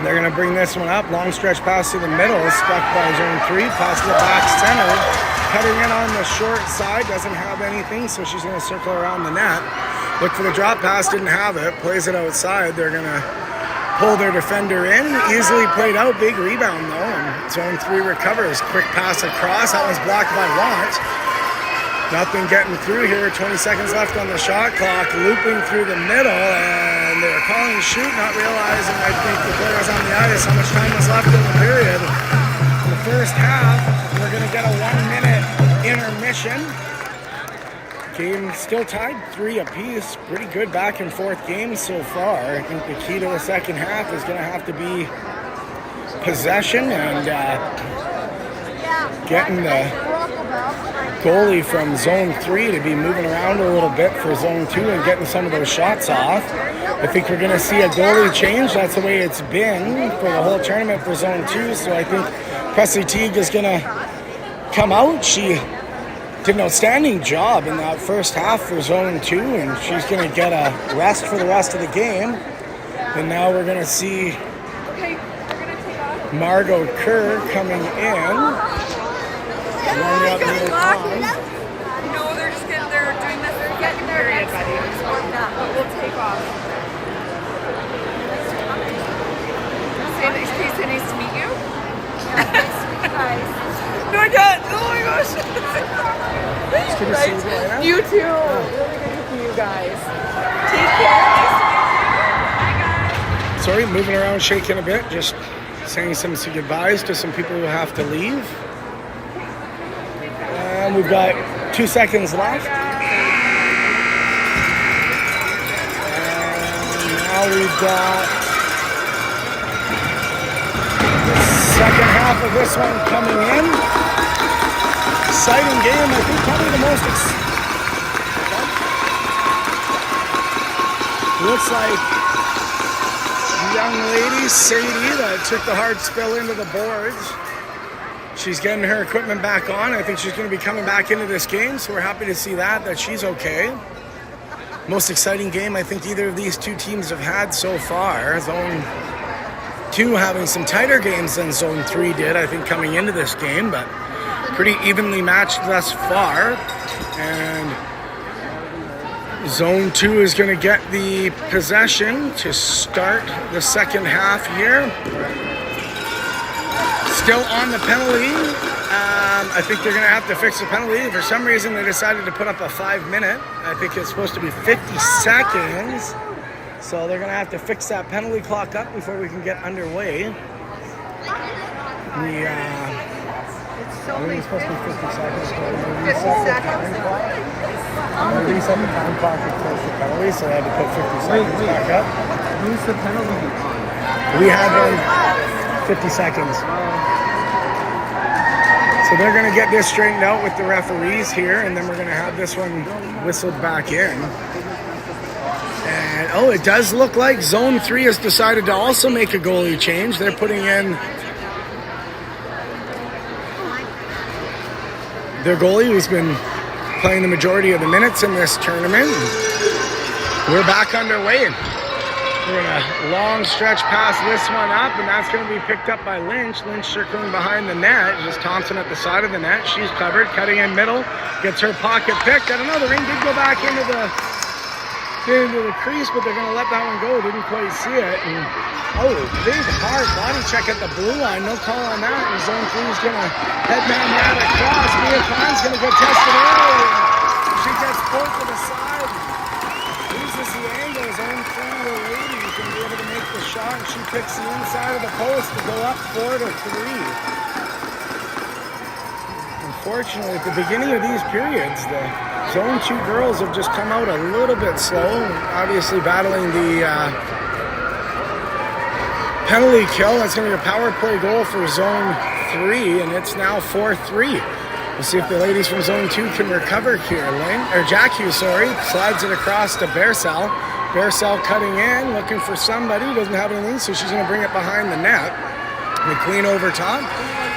They're going to bring this one up. Long stretch pass to the middle, stuck by zone 3. Pass to the back center. Cutting in on the short side, doesn't have anything, so she's going to circle around the net. Look for the drop pass, didn't have it. Plays it outside. They're going to pull their defender in. Easily played out. Big rebound, though. And zone 3 recovers. Quick pass across. That one's blocked by Want. Nothing getting through here. 20 seconds left on the shot clock. Looping through the middle, and they're calling shoot, not realizing, I think, the players on the ice how much time was left in the period. In the first half, we're going to get a 1-minute intermission. Game still tied 3 apiece. Pretty good back and forth game so far. I think the key to the second half is going to have to be possession and getting the goalie from zone 3 to be moving around a little bit for zone 2 and getting some of those shots off. I think we're going to see a goalie change. That's the way it's been for the whole tournament for zone 2. So I think Presley Teague is going to come out. She did an outstanding job in that first half for zone 2, and she's going to get a rest for the rest of the game. And now we're going to see Margot Kerr coming in. No, they're just they're doing this period, buddy. We'll take off. Say nice to meet you. Yeah, nice to meet you guys. No, I can't. Oh my gosh. Right. You too. Really good to see you guys. Take care. Nice to meet you. Bye, guys. Sorry, moving around, shaking a bit, just saying some goodbyes to some people who have to leave. And we've got 2 seconds left. And now we've got the second half of this one coming in. Exciting game. I think probably the most looks like the young lady, Sadie, that took the hard spill into the boards. She's getting her equipment back on. I think she's going to be coming back into this game, so we're happy to see that she's okay. Most exciting game I think either of these two teams have had so far. Zone 2 having some tighter games than Zone 3 did, I think, coming into this game, but pretty evenly matched thus far. And Zone 2 is going to get the possession to start the second half here. Still on the penalty. I think they're going to have to fix the penalty. For some reason, they decided to put up a 5-minute. I think it's supposed to be 50 seconds. So they're going to have to fix that penalty clock up before we can get underway. I think it's supposed to be 50 seconds. I'm going to reset the time clock to close the penalty, so I had to put 50 seconds back up. Who's the penalty on? We had 50 seconds. So they're going to get this straightened out with the referees here, and then we're going to have this one whistled back in. And it does look like Zone 3 has decided to also make a goalie change. They're putting in their goalie, who's been playing the majority of the minutes in this tournament. We're back underway. We're going to long stretch pass this one up, and that's going to be picked up by Lynch. Lynch circling behind the net. Just Thompson at the side of the net. She's covered, cutting in middle. Gets her pocket picked. I don't know, the ring did go back into the crease, but they're going to let that one go. Didn't quite see it. And, big hard body check at the blue line. No call on that. And Zone 3 is going to headman that across. Mia Khan's going to get tested early. She gets pulled to the side. Loses the angle. Zone 3, the lady, can be able to make the shot. And she picks the inside of the post to go up 4-3. Unfortunately, at the beginning of these periods, the Zone 2 girls have just come out a little bit slow, obviously battling the penalty kill. That's going to be a power play goal for Zone 3, and it's now 4-3. We'll see if the ladies from Zone 2 can recover here. Jack Hughes, slides it across to Bearsell. Bearsell cutting in, looking for somebody, doesn't have anything, so she's going to bring it behind the net. McQueen over top,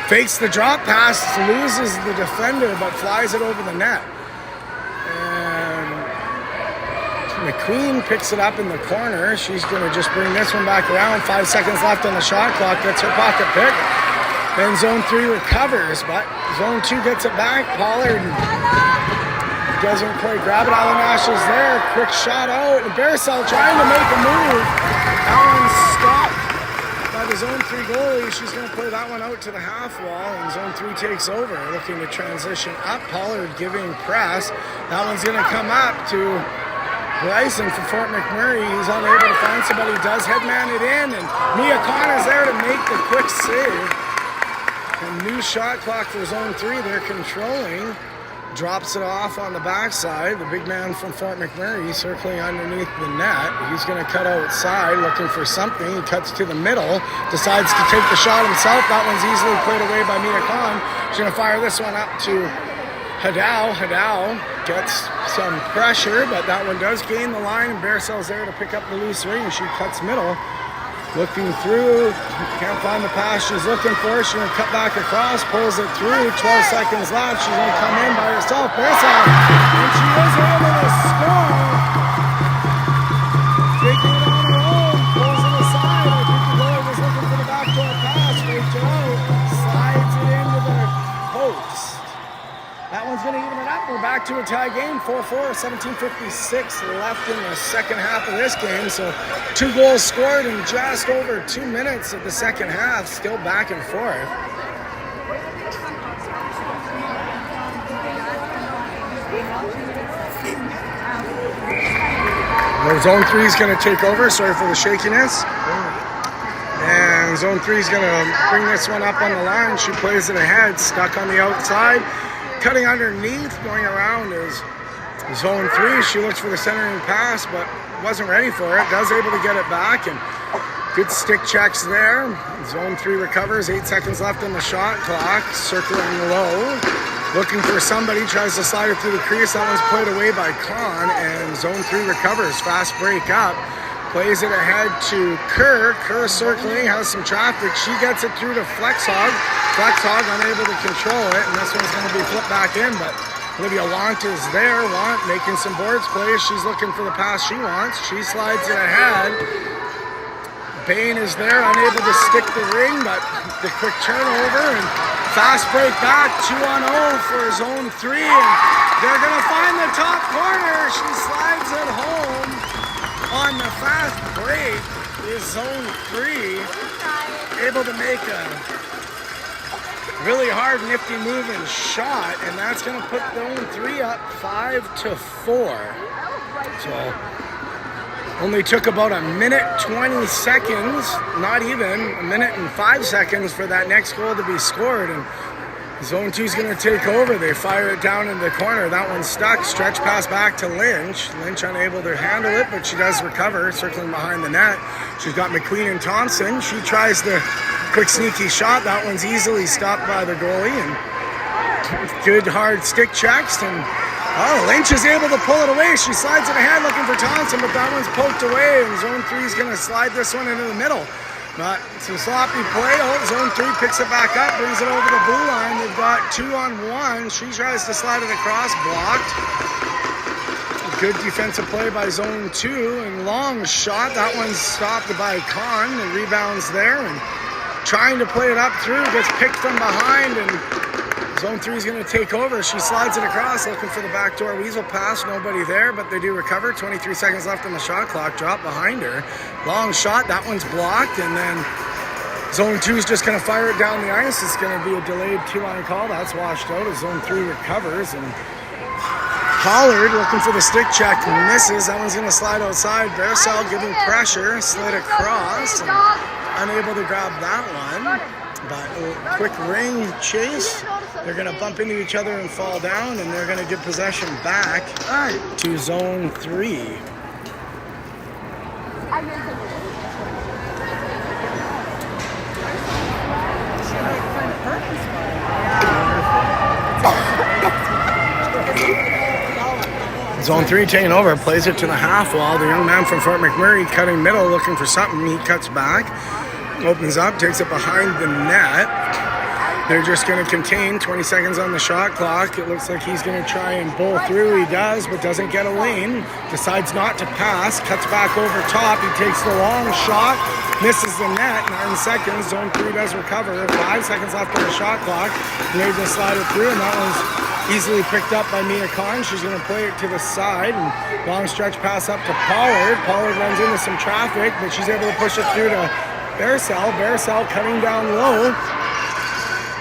fakes the drop pass, loses the defender, but flies it over the net. McQueen picks it up in the corner. She's going to just bring this one back around. 5 seconds left on the shot clock. Gets her pocket pick. Then Zone 3 recovers, but Zone 2 gets it back. Pollard doesn't quite grab it. Alanash is there. Quick shot out. And Bearsell trying to make a move. That one's stopped by the Zone 3 goalie. She's going to play that one out to the half wall, and Zone 3 takes over, looking to transition up. Pollard giving press. That one's going to come up to Bryson for Fort McMurray. He's unable to find somebody. Does headman it in, and Mia Khan is there to make the quick save. A new shot clock for Zone 3. They're controlling. Drops it off on the backside. The big man from Fort McMurray circling underneath the net. He's going to cut outside, looking for something. He cuts to the middle. Decides to take the shot himself. That one's easily played away by Mia Khan. She's going to fire this one up to Hadal. Hadal gets some pressure, but that one does gain the line, and Bearsell's there to pick up the loose ring. She cuts middle, looking through, can't find the pass she's looking for. She's going to cut back across, pulls it through, 12 seconds left. She's going to come in by herself. Bearsell, and she is able to score. Taking it on her own, pulls it aside. I think the goalie was looking for the backdoor pass, faked it out, slides it into the post. That one's going to even it up. We're back to a tie game, 4-4, 17:56 left in the second half of this game. So 2 goals scored in just over 2 minutes of the second half, still back and forth. Zone 3 is going to take over. Sorry for the shakiness. And Zone 3 is going to bring this one up on the line. She plays it ahead, stuck on the outside. Cutting underneath, going around is Zone 3. She looks for the centering pass, but wasn't ready for it. Does able to get it back, and good stick checks there. Zone 3 recovers. 8 seconds left on the shot clock. Circling low, looking for somebody. Tries to slide it through the crease. That one's played away by Khan, and Zone 3 recovers. Fast break up. Plays it ahead to Kerr. Kerr circling, has some traffic. She gets it through to Flexhog. Flexhog unable to control it, and this one's going to be flipped back in, but Olivia Want is there. Want making some boards plays. She's looking for the pass she wants. She slides it ahead. Bain is there, unable to stick the ring, but the quick turnover and fast break back. 2-0 for Zone 3, and they're going to find the top corner. She slides it home. On the fast break is Zone 3 able to make a Really hard, nifty move and shot, and that's going to put Zone 3 up 5-4. So only took about a minute 20 seconds, not even a minute and 5 seconds for that next goal to be scored. And Zone 2 is going to take over. They fire it down in the corner. That one's stuck. Stretch pass back to Lynch. Lynch unable to handle it, but she does recover, circling behind the net. She's got McQueen and Thompson. She tries the quick sneaky shot. That one's easily stopped by the goalie. And good hard stick checks. And Lynch is able to pull it away. She slides it ahead looking for Thompson, but that one's poked away. And Zone 3 is going to slide this one into the middle. But some sloppy play. Zone 3 picks it back up, brings it over the blue line. They've got 2-on-1. She tries to slide it across, blocked. Good defensive play by Zone 2, and long shot. That one's stopped by Kahn. The rebound's there, and trying to play it up through, gets picked from behind, and Zone 3 is going to take over. She slides it across, looking for the backdoor weasel pass. Nobody there, but they do recover. 23 seconds left on the shot clock. Drop behind her. Long shot. That one's blocked, and then Zone 2 is just going to fire it down the ice. It's going to be a delayed two-line call. That's washed out as Zone 3 recovers, and Pollard looking for the stick check, misses. That one's going to slide outside. Barisal giving pressure, slid across, and unable to grab that one. But a quick ring chase. They're going to bump into each other and fall down, and they're going to give possession back to Zone 3. Zone 3 taking over, plays it to the half wall. The young man from Fort McMurray cutting middle, looking for something. He cuts back, opens up, takes it behind the net. They're just going to contain. 20 seconds on the shot clock. It looks like he's going to try and bull through. He does, but doesn't get a lane. Decides not to pass. Cuts back over top. He takes the long shot. Misses the net. 9 seconds. Zone 3 does recover. 5 seconds left on the shot clock. They're going to slide it through, and that one's easily picked up by Mia Kahn. She's going to play it to the side, and long stretch pass up to Pollard. Pollard runs into some traffic, but she's able to push it through to Barisal. Barisal cutting down low.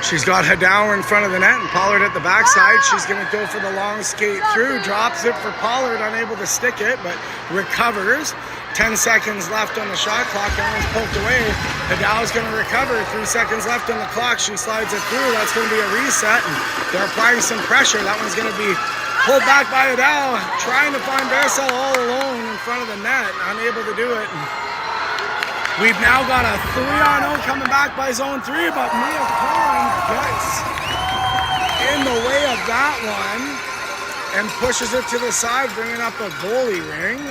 She's got Hadauer in front of the net and Pollard at the backside. She's going to go for the long skate through. Drops it for Pollard, unable to stick it, but recovers. 10 seconds left on the shot clock. That one's poked away. Hadauer's going to recover. 3 seconds left on the clock. She slides it through. That's going to be a reset, and they're applying some pressure. That one's going to be pulled back by Hadauer, trying to find Barisal all alone in front of the net, unable to do it. We've now got a 3-on-0 coming back by Zone 3, but Mia Kahn gets in the way of that one and pushes it to the side, bringing up a goalie ring.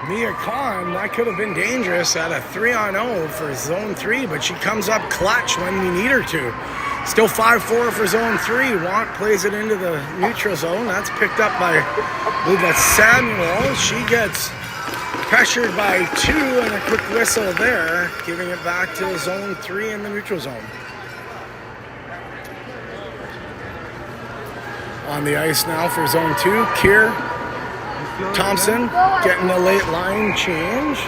Mia Kahn, that could have been dangerous at a 3-on-0 for Zone 3, but she comes up clutch when we need her to. Still 5-4 for Zone 3. Want plays it into the neutral zone. That's picked up by, I believe that's Samuel. She gets pressured by 2 and a quick whistle there, giving it back to Zone 3 in the neutral zone. On the ice now for Zone 2, Keir Thompson getting a late line change.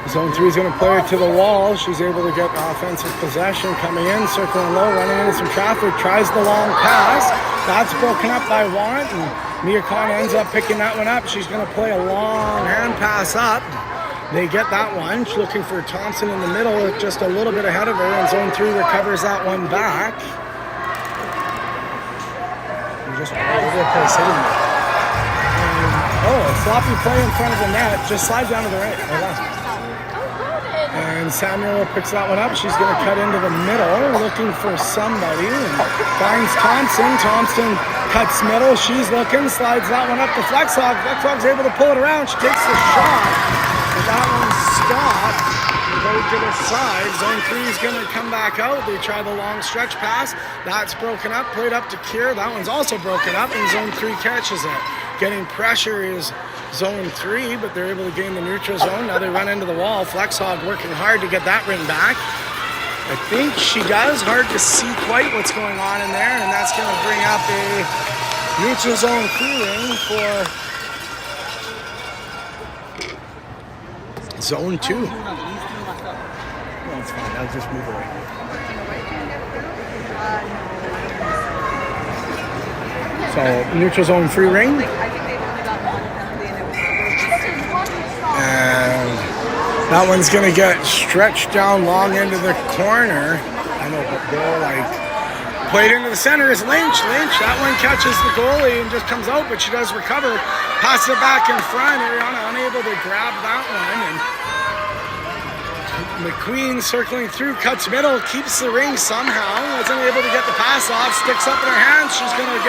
Zone 3 is going to play it to the wall. She's able to get offensive possession, coming in, circling low, running into some traffic, tries the long pass. That's broken up by Want, and Mia Kahn ends up picking that one up. She's going to play a long hand pass up. They get that one. She's looking for Thompson in the middle, just a little bit ahead of her, and Zone 3 recovers that one back. Just all over the place hitting it. A sloppy play in front of the net. Just slide down to the right. And Samuel picks that one up. She's going to cut into the middle, looking for somebody, and finds Thompson. Thompson cuts middle. She's looking, slides that one up to Flexhog. Flexhog's able to pull it around. She takes the shot, but that one's stopped. Go to the side. Zone 3 is going to come back out. They try the long stretch pass. That's broken up. Played up to Keir. That one's also broken up, and Zone 3 catches it. Getting pressure is Zone 3, but they're able to gain the neutral zone. Now they run into the wall. Flexhog working hard to get that ring back. I think she does. Hard to see quite what's going on in there, and that's going to bring up a neutral zone clearing for Zone 2. it's fine. I'll just move away. So neutral zone free ring. And that one's going to get stretched down long into the corner. I know, but goal played into the center is Lynch. That one catches the goalie and just comes out, but she does recover. Passes it back in front. Ariana unable to grab that one. And McQueen circling through, cuts middle, keeps the ring somehow. Wasn't able to get the pass off. Sticks up in her hands. She's going to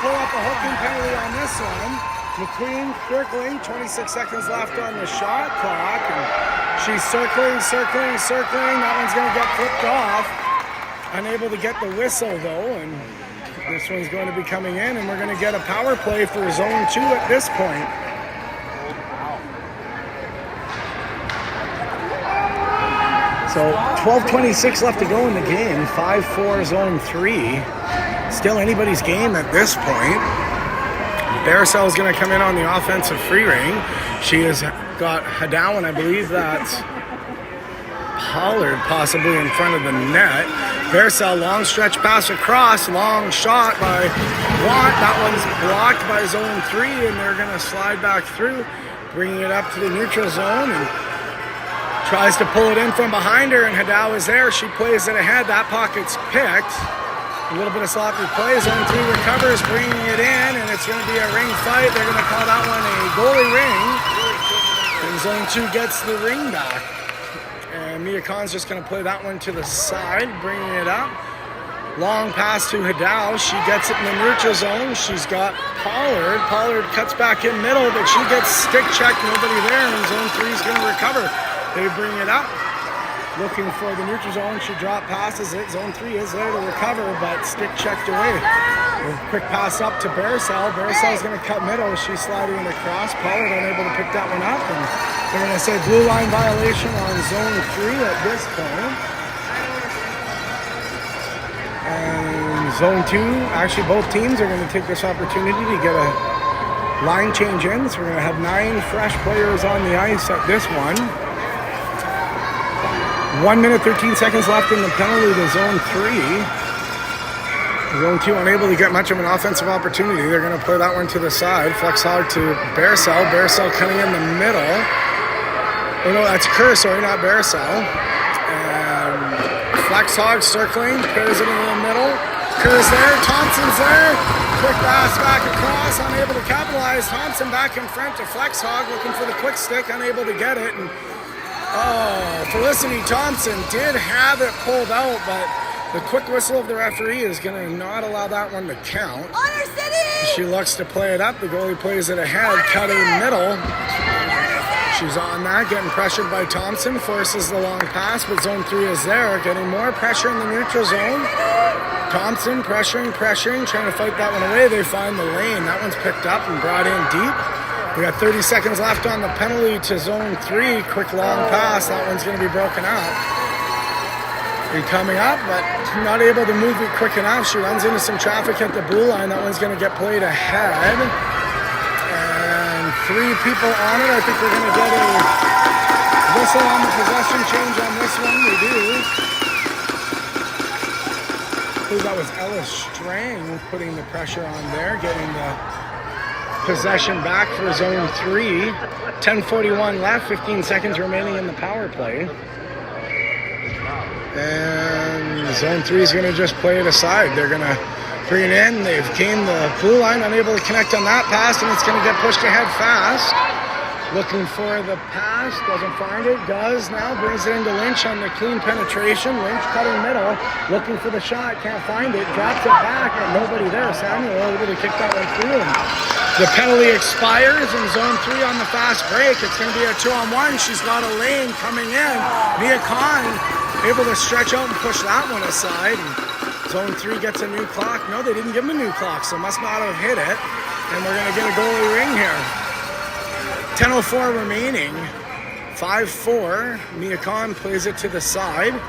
pull up a hooking penalty on this one. McQueen circling, 26 seconds left on the shot clock. And she's circling. That one's going to get flipped off. Unable to get the whistle though, and this one's going to be coming in, and we're going to get a power play for zone 2 at this point. So 12:26 left to go in the game, 5-4 zone 3. Still anybody's game at this point. Barisal is going to come in on the offensive free ring. She has got Hadow, and I believe that's Pollard possibly in front of the net. Barisal, long stretch pass across, long shot by Watt. That one's blocked by zone 3, and they're going to slide back through, bringing it up to the neutral zone, and tries to pull it in from behind her, and Hadow is there. She plays it ahead. That pocket's picked. A little bit of sloppy play. Zone 3 recovers, bringing it in, and it's going to be a ring fight. They're going to call that one a goalie ring, and zone 2 gets the ring back. And Mia Khan's just going to play that one to the side, bringing it up. Long pass to Hadow. She gets it in the neutral zone. She's got Pollard. Pollard cuts back in middle, but she gets stick checked. Nobody there, and zone 3 is going to recover. They bring it up. Looking for the neutral zone. She drop passes it. Zone 3 is there to recover, but stick checked away. A quick pass up to Barisal. Barisal's going to cut middle. She's sliding across. Pollard unable to pick that one up, and they're going to say blue line violation on zone 3 at this point. And zone 2, actually both teams are going to take this opportunity to get a line change in. So we're going to have 9 fresh players on the ice at this one. 1 minute, 13 seconds left in the penalty to zone 3. Zone 2 unable to get much of an offensive opportunity. They're going to play that one to the side. Flex hog to Barisal. Barisal coming in the middle. Oh no, that's Kerr, sorry, not Barisal. And Flex hog circling, pairs it in the middle. Kerr's there, Thompson's there. Quick pass back across, unable to capitalize. Thompson back in front to Flex hog, looking for the quick stick, unable to get it. And Felicity Thompson did have it pulled out, but the quick whistle of the referee is going to not allow that one to count. Honor City! She looks to play it up. The goalie plays it ahead, cutting middle. She's on that, getting pressured by Thompson, forces the long pass, but zone 3 is there, getting more pressure in the neutral zone. Thompson pressuring, trying to fight that one away. They find the lane. That one's picked up and brought in deep. We got 30 seconds left on the penalty to zone 3. Quick long pass. That one's going to be broken up. Coming up, but not able to move it quick enough. She runs into some traffic at the blue line. That one's going to get played ahead. And 3 people on it. I think we're going to get a whistle on the possession change on this one. We do. I believe that was Ella Strang putting the pressure on there, getting the possession back for zone 3. 10:41 left, 15 seconds remaining in the power play. And zone 3 is going to just play it aside. They're going to bring it in. They've gained the blue line, unable to connect on that pass, and it's going to get pushed ahead fast. Looking for the pass, doesn't find it, does now, brings it into Lynch on the clean penetration. Lynch cutting middle, looking for the shot, can't find it, drops it back, and nobody there. Samuel able to kick that one through. The penalty expires in zone 3 on the fast break. It's going to be a 2-on-1. She's got a lane coming in. Mia Khan able to stretch out and push that one aside. And zone 3 gets a new clock. No, they didn't give him a new clock, so must not have hit it. And we're going to get a goalie ring here. 10:04 remaining. 5-4. Mia Khan plays it to the side.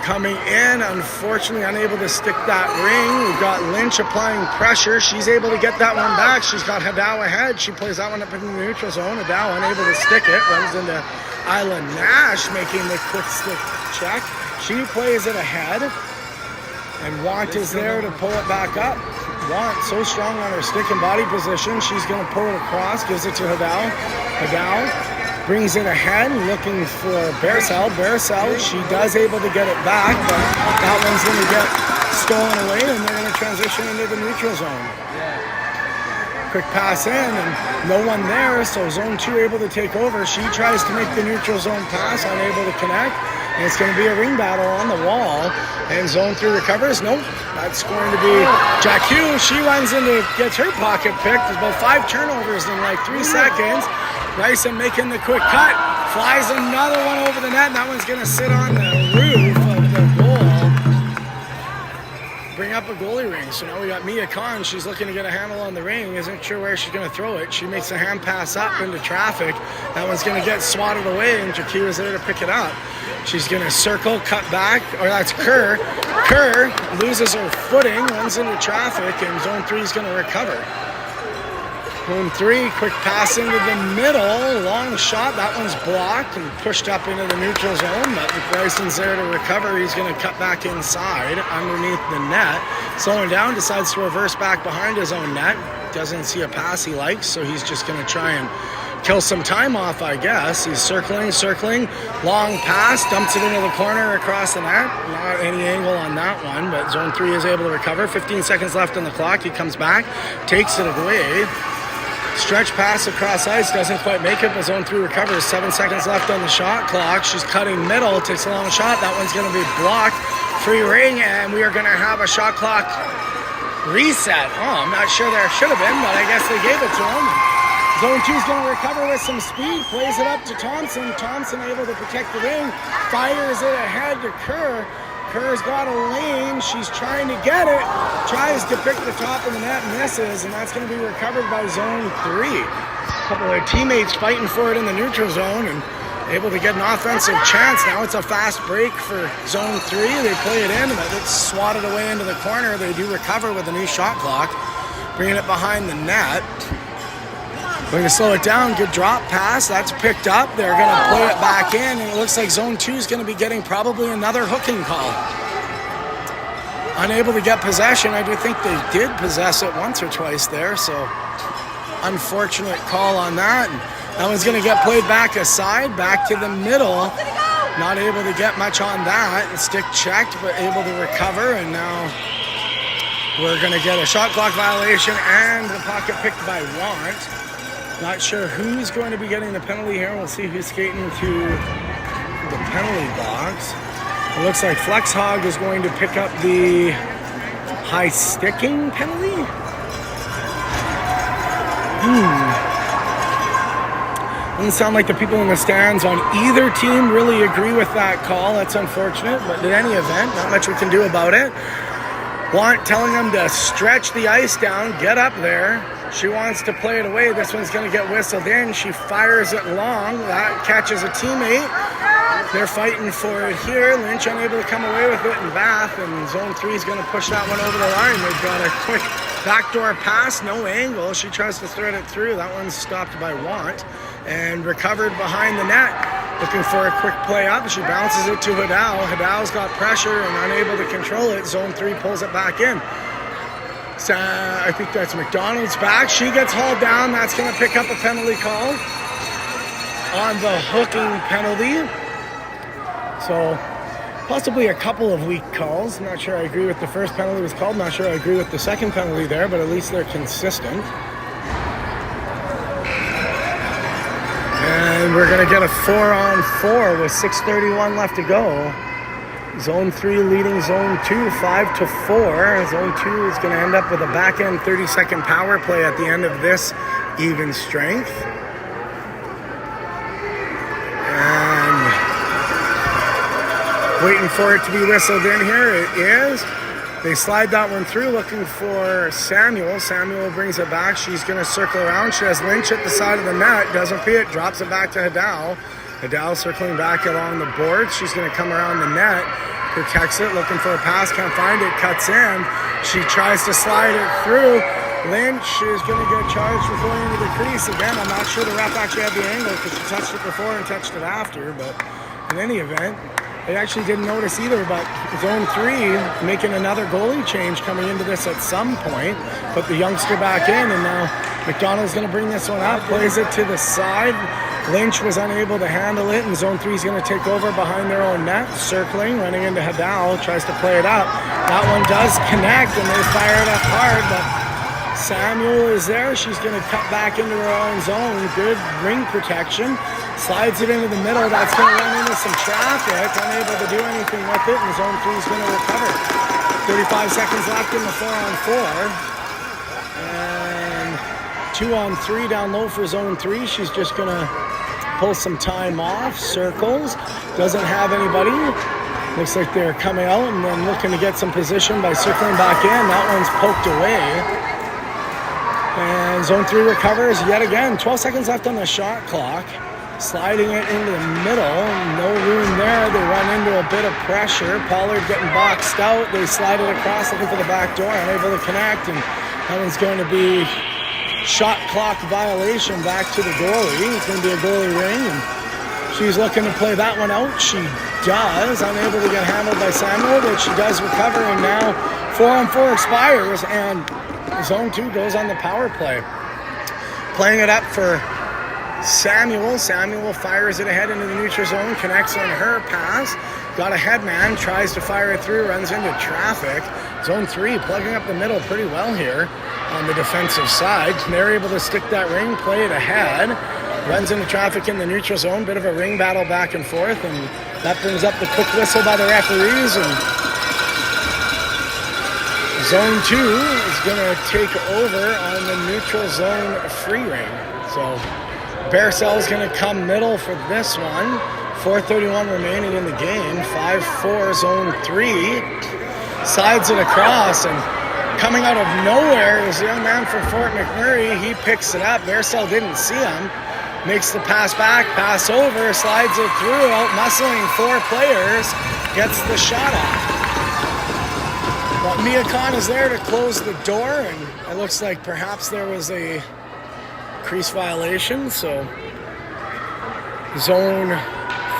coming in, unfortunately unable to stick that ring. We've got Lynch applying pressure. She's able to get that one back. She's got Hadao ahead. She plays that one up in the neutral zone. Hadao unable to stick it. Runs into Isla Nash making the quick stick check. She plays it ahead. And Want is there to pull it back up. Want so strong on her stick and body position. She's going to pull it across. Gives it to Hadao. Hadao brings it ahead, looking for Barisal. Barisal, she does able to get it back, but that one's going to get stolen away, and they're going to transition into the neutral zone. Quick pass in, and no one there, so zone 2 able to take over. She tries to make the neutral zone pass, unable to connect, and it's going to be a ring battle on the wall, and zone 3 recovers. Nope, that's going to be Jacques. She runs into, gets her pocket picked. There's about 5 turnovers in like 3 seconds. Bryson making the quick cut, flies another one over the net, and that one's going to sit on the roof of the goal. Bring up a goalie ring. So now we got Mia Khan. She's looking to get a handle on the ring. Isn't sure where she's going to throw it. She makes a hand pass up into traffic. That one's going to get swatted away, and Jackie was there to pick it up. She's going to circle, cut back, or that's Kerr. Kerr loses her footing, runs into traffic, and zone 3 is going to recover. Zone 3, quick pass into the middle, long shot, that one's blocked and pushed up into the neutral zone, but Bryson's there to recover. He's going to cut back inside underneath the net. Slowing down, decides to reverse back behind his own net. Doesn't see a pass he likes, so he's just going to try and kill some time off, I guess. He's circling, long pass, dumps it into the corner across the net. Not any angle on that one, but zone 3 is able to recover. 15 seconds left on the clock. He comes back, takes it away. Stretch pass across ice, doesn't quite make it, but zone 3 recovers. 7 seconds left on the shot clock. She's cutting middle, takes a long shot. That one's going to be blocked. Free ring, and we are going to have a shot clock reset. Oh, I'm not sure there should have been, but I guess they gave it to him. Zone 2 is going to recover with some speed, plays it up to Thompson. Thompson able to protect the ring, fires it ahead to Kerr. Kerr's got a lane, she's trying to get it, tries to pick the top of the net, misses, and that's going to be recovered by zone 3. A couple of teammates fighting for it in the neutral zone and able to get an offensive chance. Now it's a fast break for zone 3. They play it in, but it's swatted away into the corner. They do recover with a new shot clock, bringing it behind the net. Going to slow it down, good drop pass, that's picked up. They're going to play it back in, and it looks like zone 2 is going to be getting probably another hooking call. Unable to get possession. I do think they did possess it once or twice there, so unfortunate call on that. And that one's going to get played back aside, back to the middle. Not able to get much on that. Stick checked, but able to recover, and now we're going to get a shot clock violation and the pocket picked by Want. Not sure who's going to be getting the penalty here. We'll see who's skating to the penalty box. It looks like Flex Hog is going to pick up the high sticking penalty. Doesn't sound like the people in the stands on either team really agree with that call. That's unfortunate, but in any event, not much we can do about it. Want telling them to stretch the ice down, get up there. She wants to play it away. This one's going to get whistled in. She fires it long. That catches a teammate. They're fighting for it here. Lynch unable to come away with it in Bath, and zone 3 is going to push that one over the line. They've got a quick backdoor pass, no angle. She tries to thread it through. That one's stopped by Want and recovered behind the net. Looking for a quick play up. She bounces it to Hadao. Hadao's got pressure and unable to control it. Zone 3 pulls it back in. So I think that's McDonald's back. She gets hauled down. That's going to pick up a penalty call on the hooking penalty. So possibly a couple of weak calls. I'm not sure I agree with the first penalty was called. I'm not sure I agree with the second penalty there, but at least they're consistent. And we're going to get a 4-on-4 with 6:31 left to go. Zone 3 leading Zone 2 5-4. Zone 2 is going to end up with a back-end 30-second power play at the end of this even strength. And waiting for it to be whistled in here. It is. They slide that one through looking for Samuel. Samuel brings it back. She's going to circle around. She has Lynch at the side of the net. Doesn't pee it. Drops it back to Hadao. Adele circling back along the board. She's going to come around the net, protects it, looking for a pass, can't find it, cuts in. She tries to slide it through. Lynch is going to get charged with going into the crease. Again, I'm not sure the ref actually had the angle because she touched it before and touched it after, but in any event, I actually didn't notice either, but zone 3 making another goalie change coming into this at some point. Put the youngster back in, and now McDonald's going to bring this one up, plays it to the side. Lynch was unable to handle it, and zone 3 is going to take over behind their own net, circling, running into Hadal, tries to play it up. That one does connect, and they fire it up hard, but Samuel is there. She's going to cut back into her own zone. Good ring protection. Slides it into the middle. That's going to run into some traffic. Unable to do anything with it, and zone 3 is going to recover. 35 seconds left in the 4-on-4. And 2-on-3 down low for zone 3. She's just going to pull some time off. Circles. Doesn't have anybody. Looks like they're coming out and then looking to get some position by circling back in. That one's poked away. And zone 3 recovers yet again. 12 seconds left on the shot clock. Sliding it into the middle. No room there. They run into a bit of pressure. Pollard getting boxed out. They slide it across looking for the back door. Unable to connect. And that one's going to be shot clock violation back to the goalie. It's going to be a goalie ring. And she's looking to play that one out. She does. Unable to get handled by Samuel, but she does recover. And now 4-on-4 expires. And zone 2 goes on the power play. Playing it up for Samuel. Samuel fires it ahead into the neutral zone, connects on her pass. Got a headman, tries to fire it through, runs into traffic. Zone 3 plugging up the middle pretty well here on the defensive side. They're able to stick that ring, play it ahead. Runs into traffic in the neutral zone. Bit of a ring battle back and forth, and that brings up the quick whistle by the referees. And zone 2 is going to take over on the neutral zone free ring. So Bearcell's going to come middle for this one. 4:31 remaining in the game. 5-4 zone 3. Sides it across, and coming out of nowhere is the young man from Fort McMurray. He picks it up. Bearcell didn't see him. Makes the pass back, pass over, slides it through, out muscling 4 players, gets the shot off. But Mia Khan is there to close the door, and it looks like perhaps there was a crease violation. So zone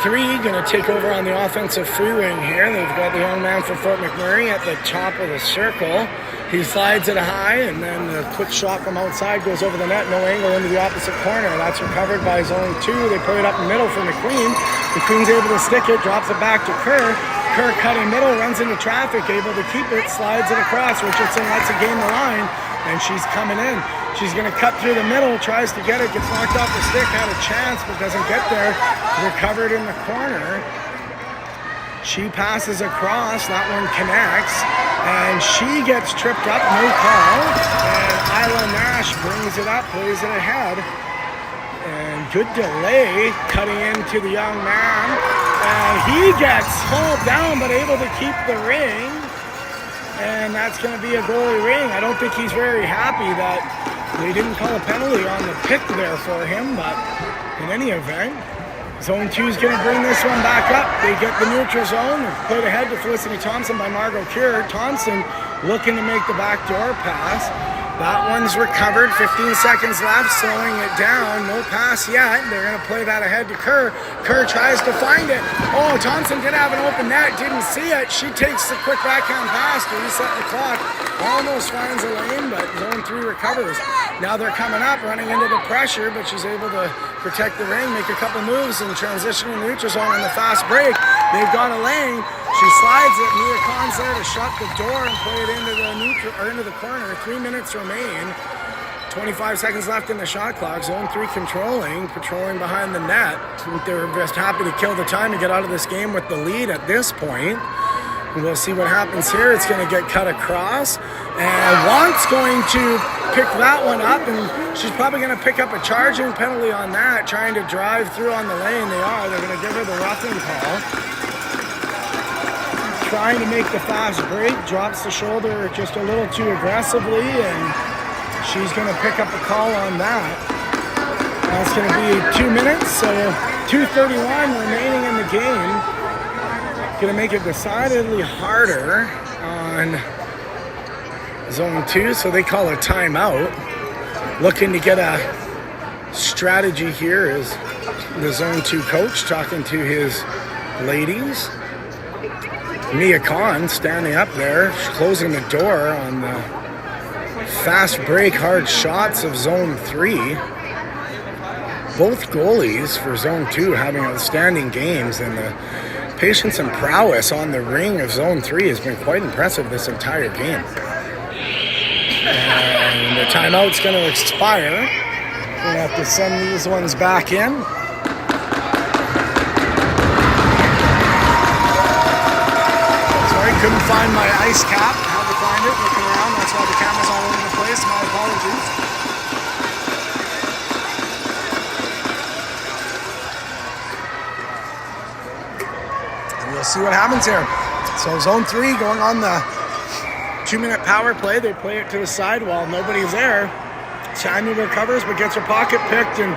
3 going to take over on the offensive free wing here. They've got the young man from Fort McMurray at the top of the circle. He slides it high, and then the quick shot from outside goes over the net, no angle into the opposite corner. That's recovered by zone 2. They play it up the middle for McQueen. McQueen's able to stick it, drops it back to Kerr. Kerr cutting middle, runs into traffic, able to keep it, slides it across. Richardson lets it gain the line, and she's coming in. She's going to cut through the middle, tries to get it, gets knocked off the stick, had a chance, but doesn't get there. Recovered in the corner. She passes across, that one connects, and she gets tripped up, no call. And Isla Nash brings it up, plays it ahead. And good delay, cutting into the young man. And he gets hauled down, but able to keep the ring. And that's going to be a goalie ring. I don't think he's very happy that they didn't call a penalty on the pick there for him, but in any event, zone 2 is going to bring this one back up. They get the neutral zone. Played ahead to Felicity Thompson by Margot Cure. Thompson looking to make the backdoor pass. That one's recovered. 15 seconds left, slowing it down. No pass yet. They're going to play that ahead to Kerr. Kerr tries to find it. Oh, Thompson did have an open net. Didn't see it. She takes the quick backhand pass to reset the clock. Almost finds a lane, but zone 3 recovers. Now they're coming up, running into the pressure, but she's able to protect the ring, make a couple moves, and transition in the neutral zone on the fast break. They've got a lane. She slides it. Mia Khan's there to shut the door and play it into the neutral or into the corner. 3 minutes remain. 25 seconds left in the shot clock. Zone 3 patrolling behind the net. They're just happy to kill the time and get out of this game with the lead at this point. And we'll see what happens here. It's going to get cut across. And Want's going to pick that one up, and she's probably going to pick up a charging penalty on that, trying to drive through on the lane. They are. They're going to give her the roughing call. Trying to make the fast break, drops the shoulder just a little too aggressively, and she's going to pick up a call on that. That's going to be 2 minutes, so 2:31 remaining in the game. Going to make it decidedly harder on zone 2, so they call a timeout. Looking to get a strategy here is the zone 2 coach talking to his ladies. Mia Khan standing up there, closing the door on the fast break, hard shots of zone 3. Both goalies for zone 2 having outstanding games, and the patience and prowess on the ring of zone 3 has been quite impressive this entire game. And the timeout's going to expire. We're going to have to send these ones back in. Sorry, couldn't find my ice cap. Had to find it, looking around. That's why the camera's all over the place. My apologies. We'll see what happens here. So zone 3 going on the 2-minute power play. They play it to the side while nobody's there. Samuel recovers but gets her pocket picked, and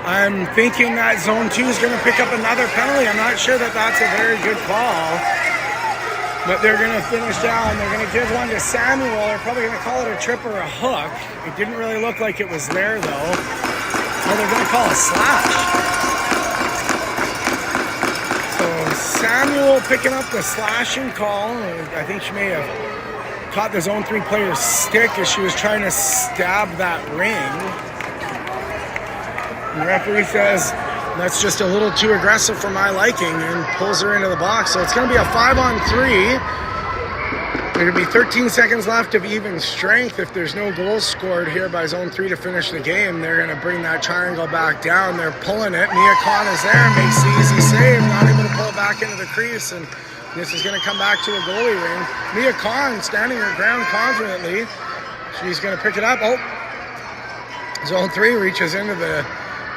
I'm thinking that zone 2 is going to pick up another penalty. I'm not sure that that's a very good call, but they're going to finish down. They're going to give one to Samuel. They're probably going to call it a trip or a hook. It didn't really look like it was there though. Well, they're going to call a slash. Samuel picking up the slashing call. I think she may have caught the zone 3 player's stick as she was trying to stab that ring. And the referee says that's just a little too aggressive for my liking and pulls her into the box. So it's going to be a 5-on-3. There's going to be 13 seconds left of even strength. If there's no goals scored here by zone 3 to finish the game, they're going to bring that triangle back down. They're pulling it. Mia Khan is there, makes the easy save, not able to pull it back into the crease, and this is going to come back to a goalie ring. Mia Khan standing her ground confidently. She's going to pick it up. Oh, zone 3 reaches into the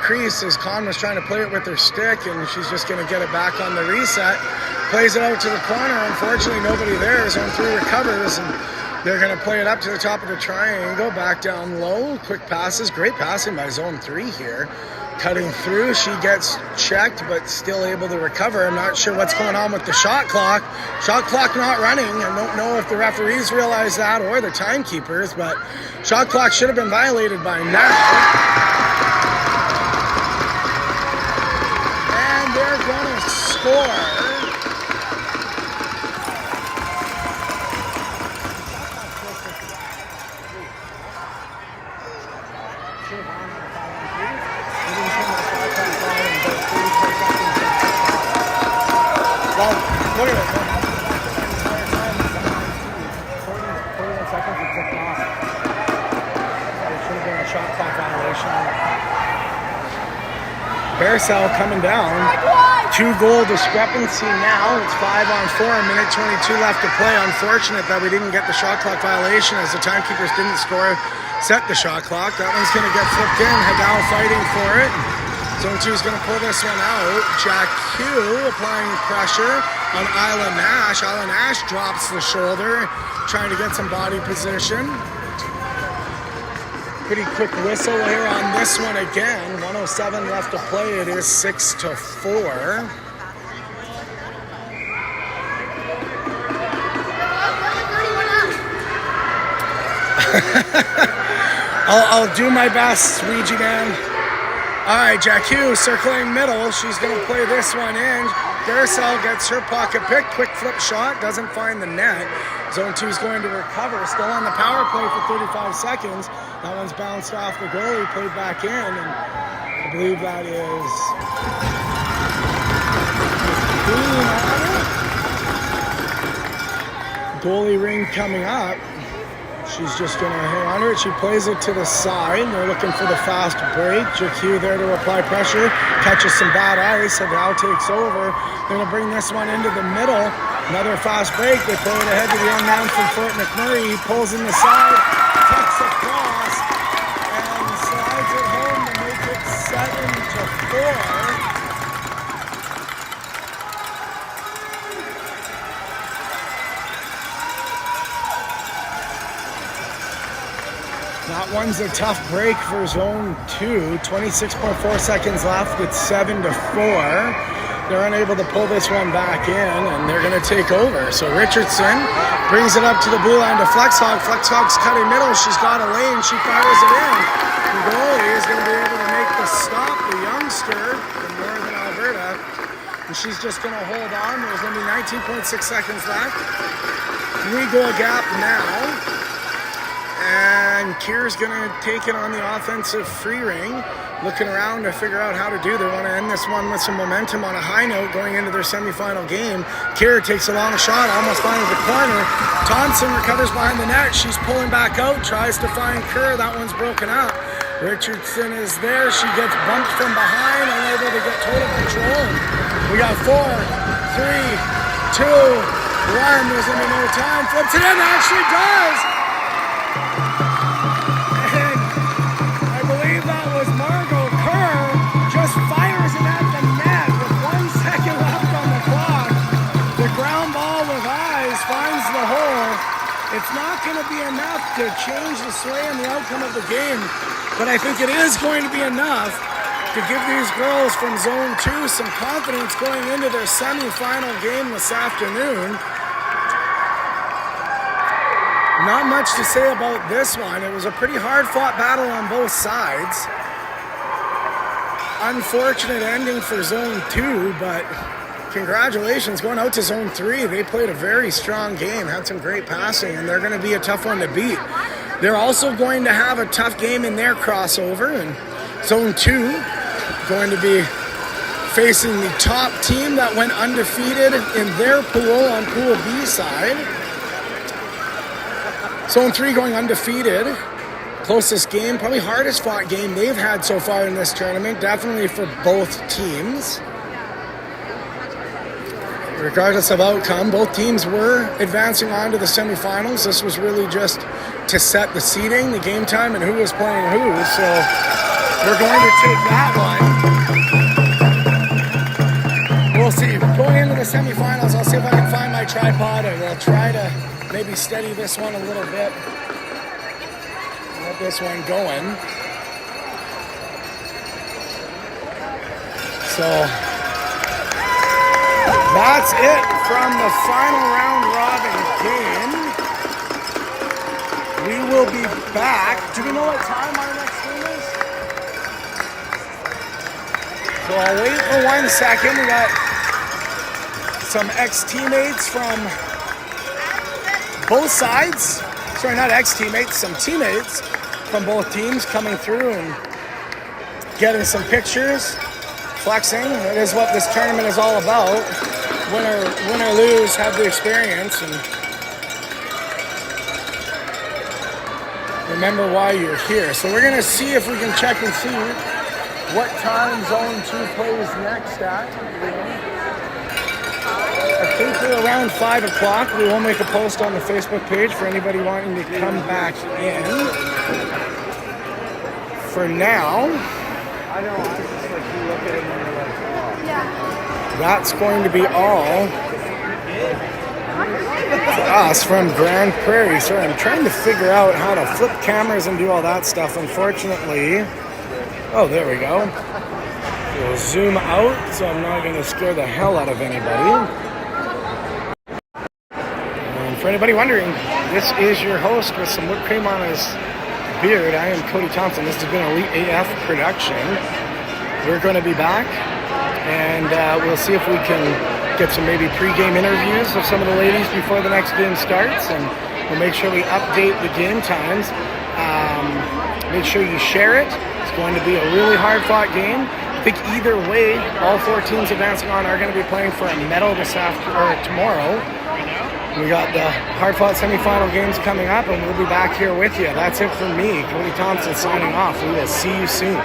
crease as Khan was trying to play it with her stick, and she's just going to get it back on the reset. Plays it out to the corner. Unfortunately, nobody there. Zone 3 recovers, and they're going to play it up to the top of the triangle, back down low. Quick passes. Great passing by zone 3 here. Cutting through. She gets checked, but still able to recover. I'm not sure what's going on with the shot clock. Shot clock not running. I don't know if the referees realize that or the timekeepers, but shot clock should have been violated by now. And they're going to score. Well, look at it. 41 seconds it took off. There should have been a shot clock violation. Barisal coming down. 2-goal discrepancy now. It's 5-on-4, a minute 22 left to play. Unfortunate that we didn't get the shot clock violation as the timekeepers didn't set the shot clock. That one's going to get flipped in. Hagao fighting for it. Zone 2 is going to pull this one out. Jack Hugh applying pressure on Isla Nash. Isla Nash drops the shoulder, trying to get some body position. Pretty quick whistle here on this one again. 1:07 left to play. It is 6-4. I'll do my best, Ouija Man. All right, Jack Hughes circling middle. She's going to play this one in. Barisal gets her pocket pick. Quick flip shot. Doesn't find the net. Zone 2 is going to recover. Still on the power play for 35 seconds. That one's bounced off the goalie. Played back in. And I believe that is... goalie ring coming up. She's just going to hang on to it. She plays it to the side. They're looking for the fast break. JQ there to apply pressure. Catches some bad ice. And now takes over. They're going to bring this one into the middle. Another fast break. They play it ahead to the young man from Fort McMurray. He pulls in the side. Cuts across. And slides it home to make it 7-4. Not one's a tough break for zone 2. 26.4 seconds left. It's 7-4. They're unable to pull this one back in, and they're going to take over. So Richardson brings it up to the blue line to Flexhog. Flexhog's cutting middle. She's got a lane. She fires it in. The goalie is going to be able to make the stop, the youngster from Northern Alberta. And she's just going to hold on. There's going to be 19.6 seconds left. 3-goal gap now. And Kier's going to take it on the offensive free ring. Looking around to figure out how to do. They want to end this one with some momentum on a high note going into their semifinal game. Kier takes a long shot, almost finds the corner. Thompson recovers behind the net. She's pulling back out, tries to find Kerr. That one's broken up. Richardson is there. She gets bumped from behind, unable to get total control. We got 4, 3, 2, 1. There's going to be no time. Flips it in. Actually does. And I believe that was Margot Kerr. Just fires it at the net with 1 second left on the clock. The ground ball with eyes finds the hole. It's not going to be enough to change the sway and the outcome of the game, but I think it is going to be enough to give these girls from Zone 2 some confidence going into their semifinal game this afternoon. Not much to say about this one. It was a pretty hard-fought battle on both sides. Unfortunate ending for Zone 2, but congratulations going out to Zone 3. They played a very strong game, had some great passing, and they're going to be a tough one to beat. They're also going to have a tough game in their crossover, and Zone 2 going to be facing the top team that went undefeated in their pool on Pool B side. Zone 3 going undefeated. Closest game, probably hardest fought game they've had so far in this tournament, definitely for both teams. Regardless of outcome, both teams were advancing on to the semifinals. This was really just to set the seeding, the game time, and who was playing who. So we're going to take that one. We'll see. Going into the semifinals, I'll see if I can find my tripod, and we'll try to maybe steady this one a little bit. Get this one going. So that's it from the final round robin game. We will be back. Do we know what time our next game is? So I'll wait for 1 second. We got some ex-teammates from both sides. Sorry, not ex-teammates, some teammates from both teams coming through and getting some pictures, flexing. That is what this tournament is all about. Win or lose, have the experience and remember why you're here. So we're gonna see if we can check and see what time Zone 2 plays next at. I think we're around 5 o'clock. We will make a post on the Facebook page for anybody wanting to come back in. For now, I know, I was just like, you look at it and you're like, oh. that's going to be all for us from Grand Prairie. Sorry, I'm trying to figure out how to flip cameras and do all that stuff. Unfortunately, oh, there we go. We'll zoom out so I'm not going to scare the hell out of anybody. And for anybody wondering, this is your host with some whipped cream on his beard. I am Cody Thompson. This has been Elite AF production. We're going to be back, and we'll see if we can get some maybe pre-game interviews of some of the ladies before the next game starts, and we'll make sure we update the game times. Make sure you share it. It's going to be a really hard-fought game. I think either way, all 4 teams advancing on are going to be playing for a medal tomorrow. We got the hard-fought semifinal games coming up, and we'll be back here with you. That's it from me, Cody Thompson, signing off. We will see you soon.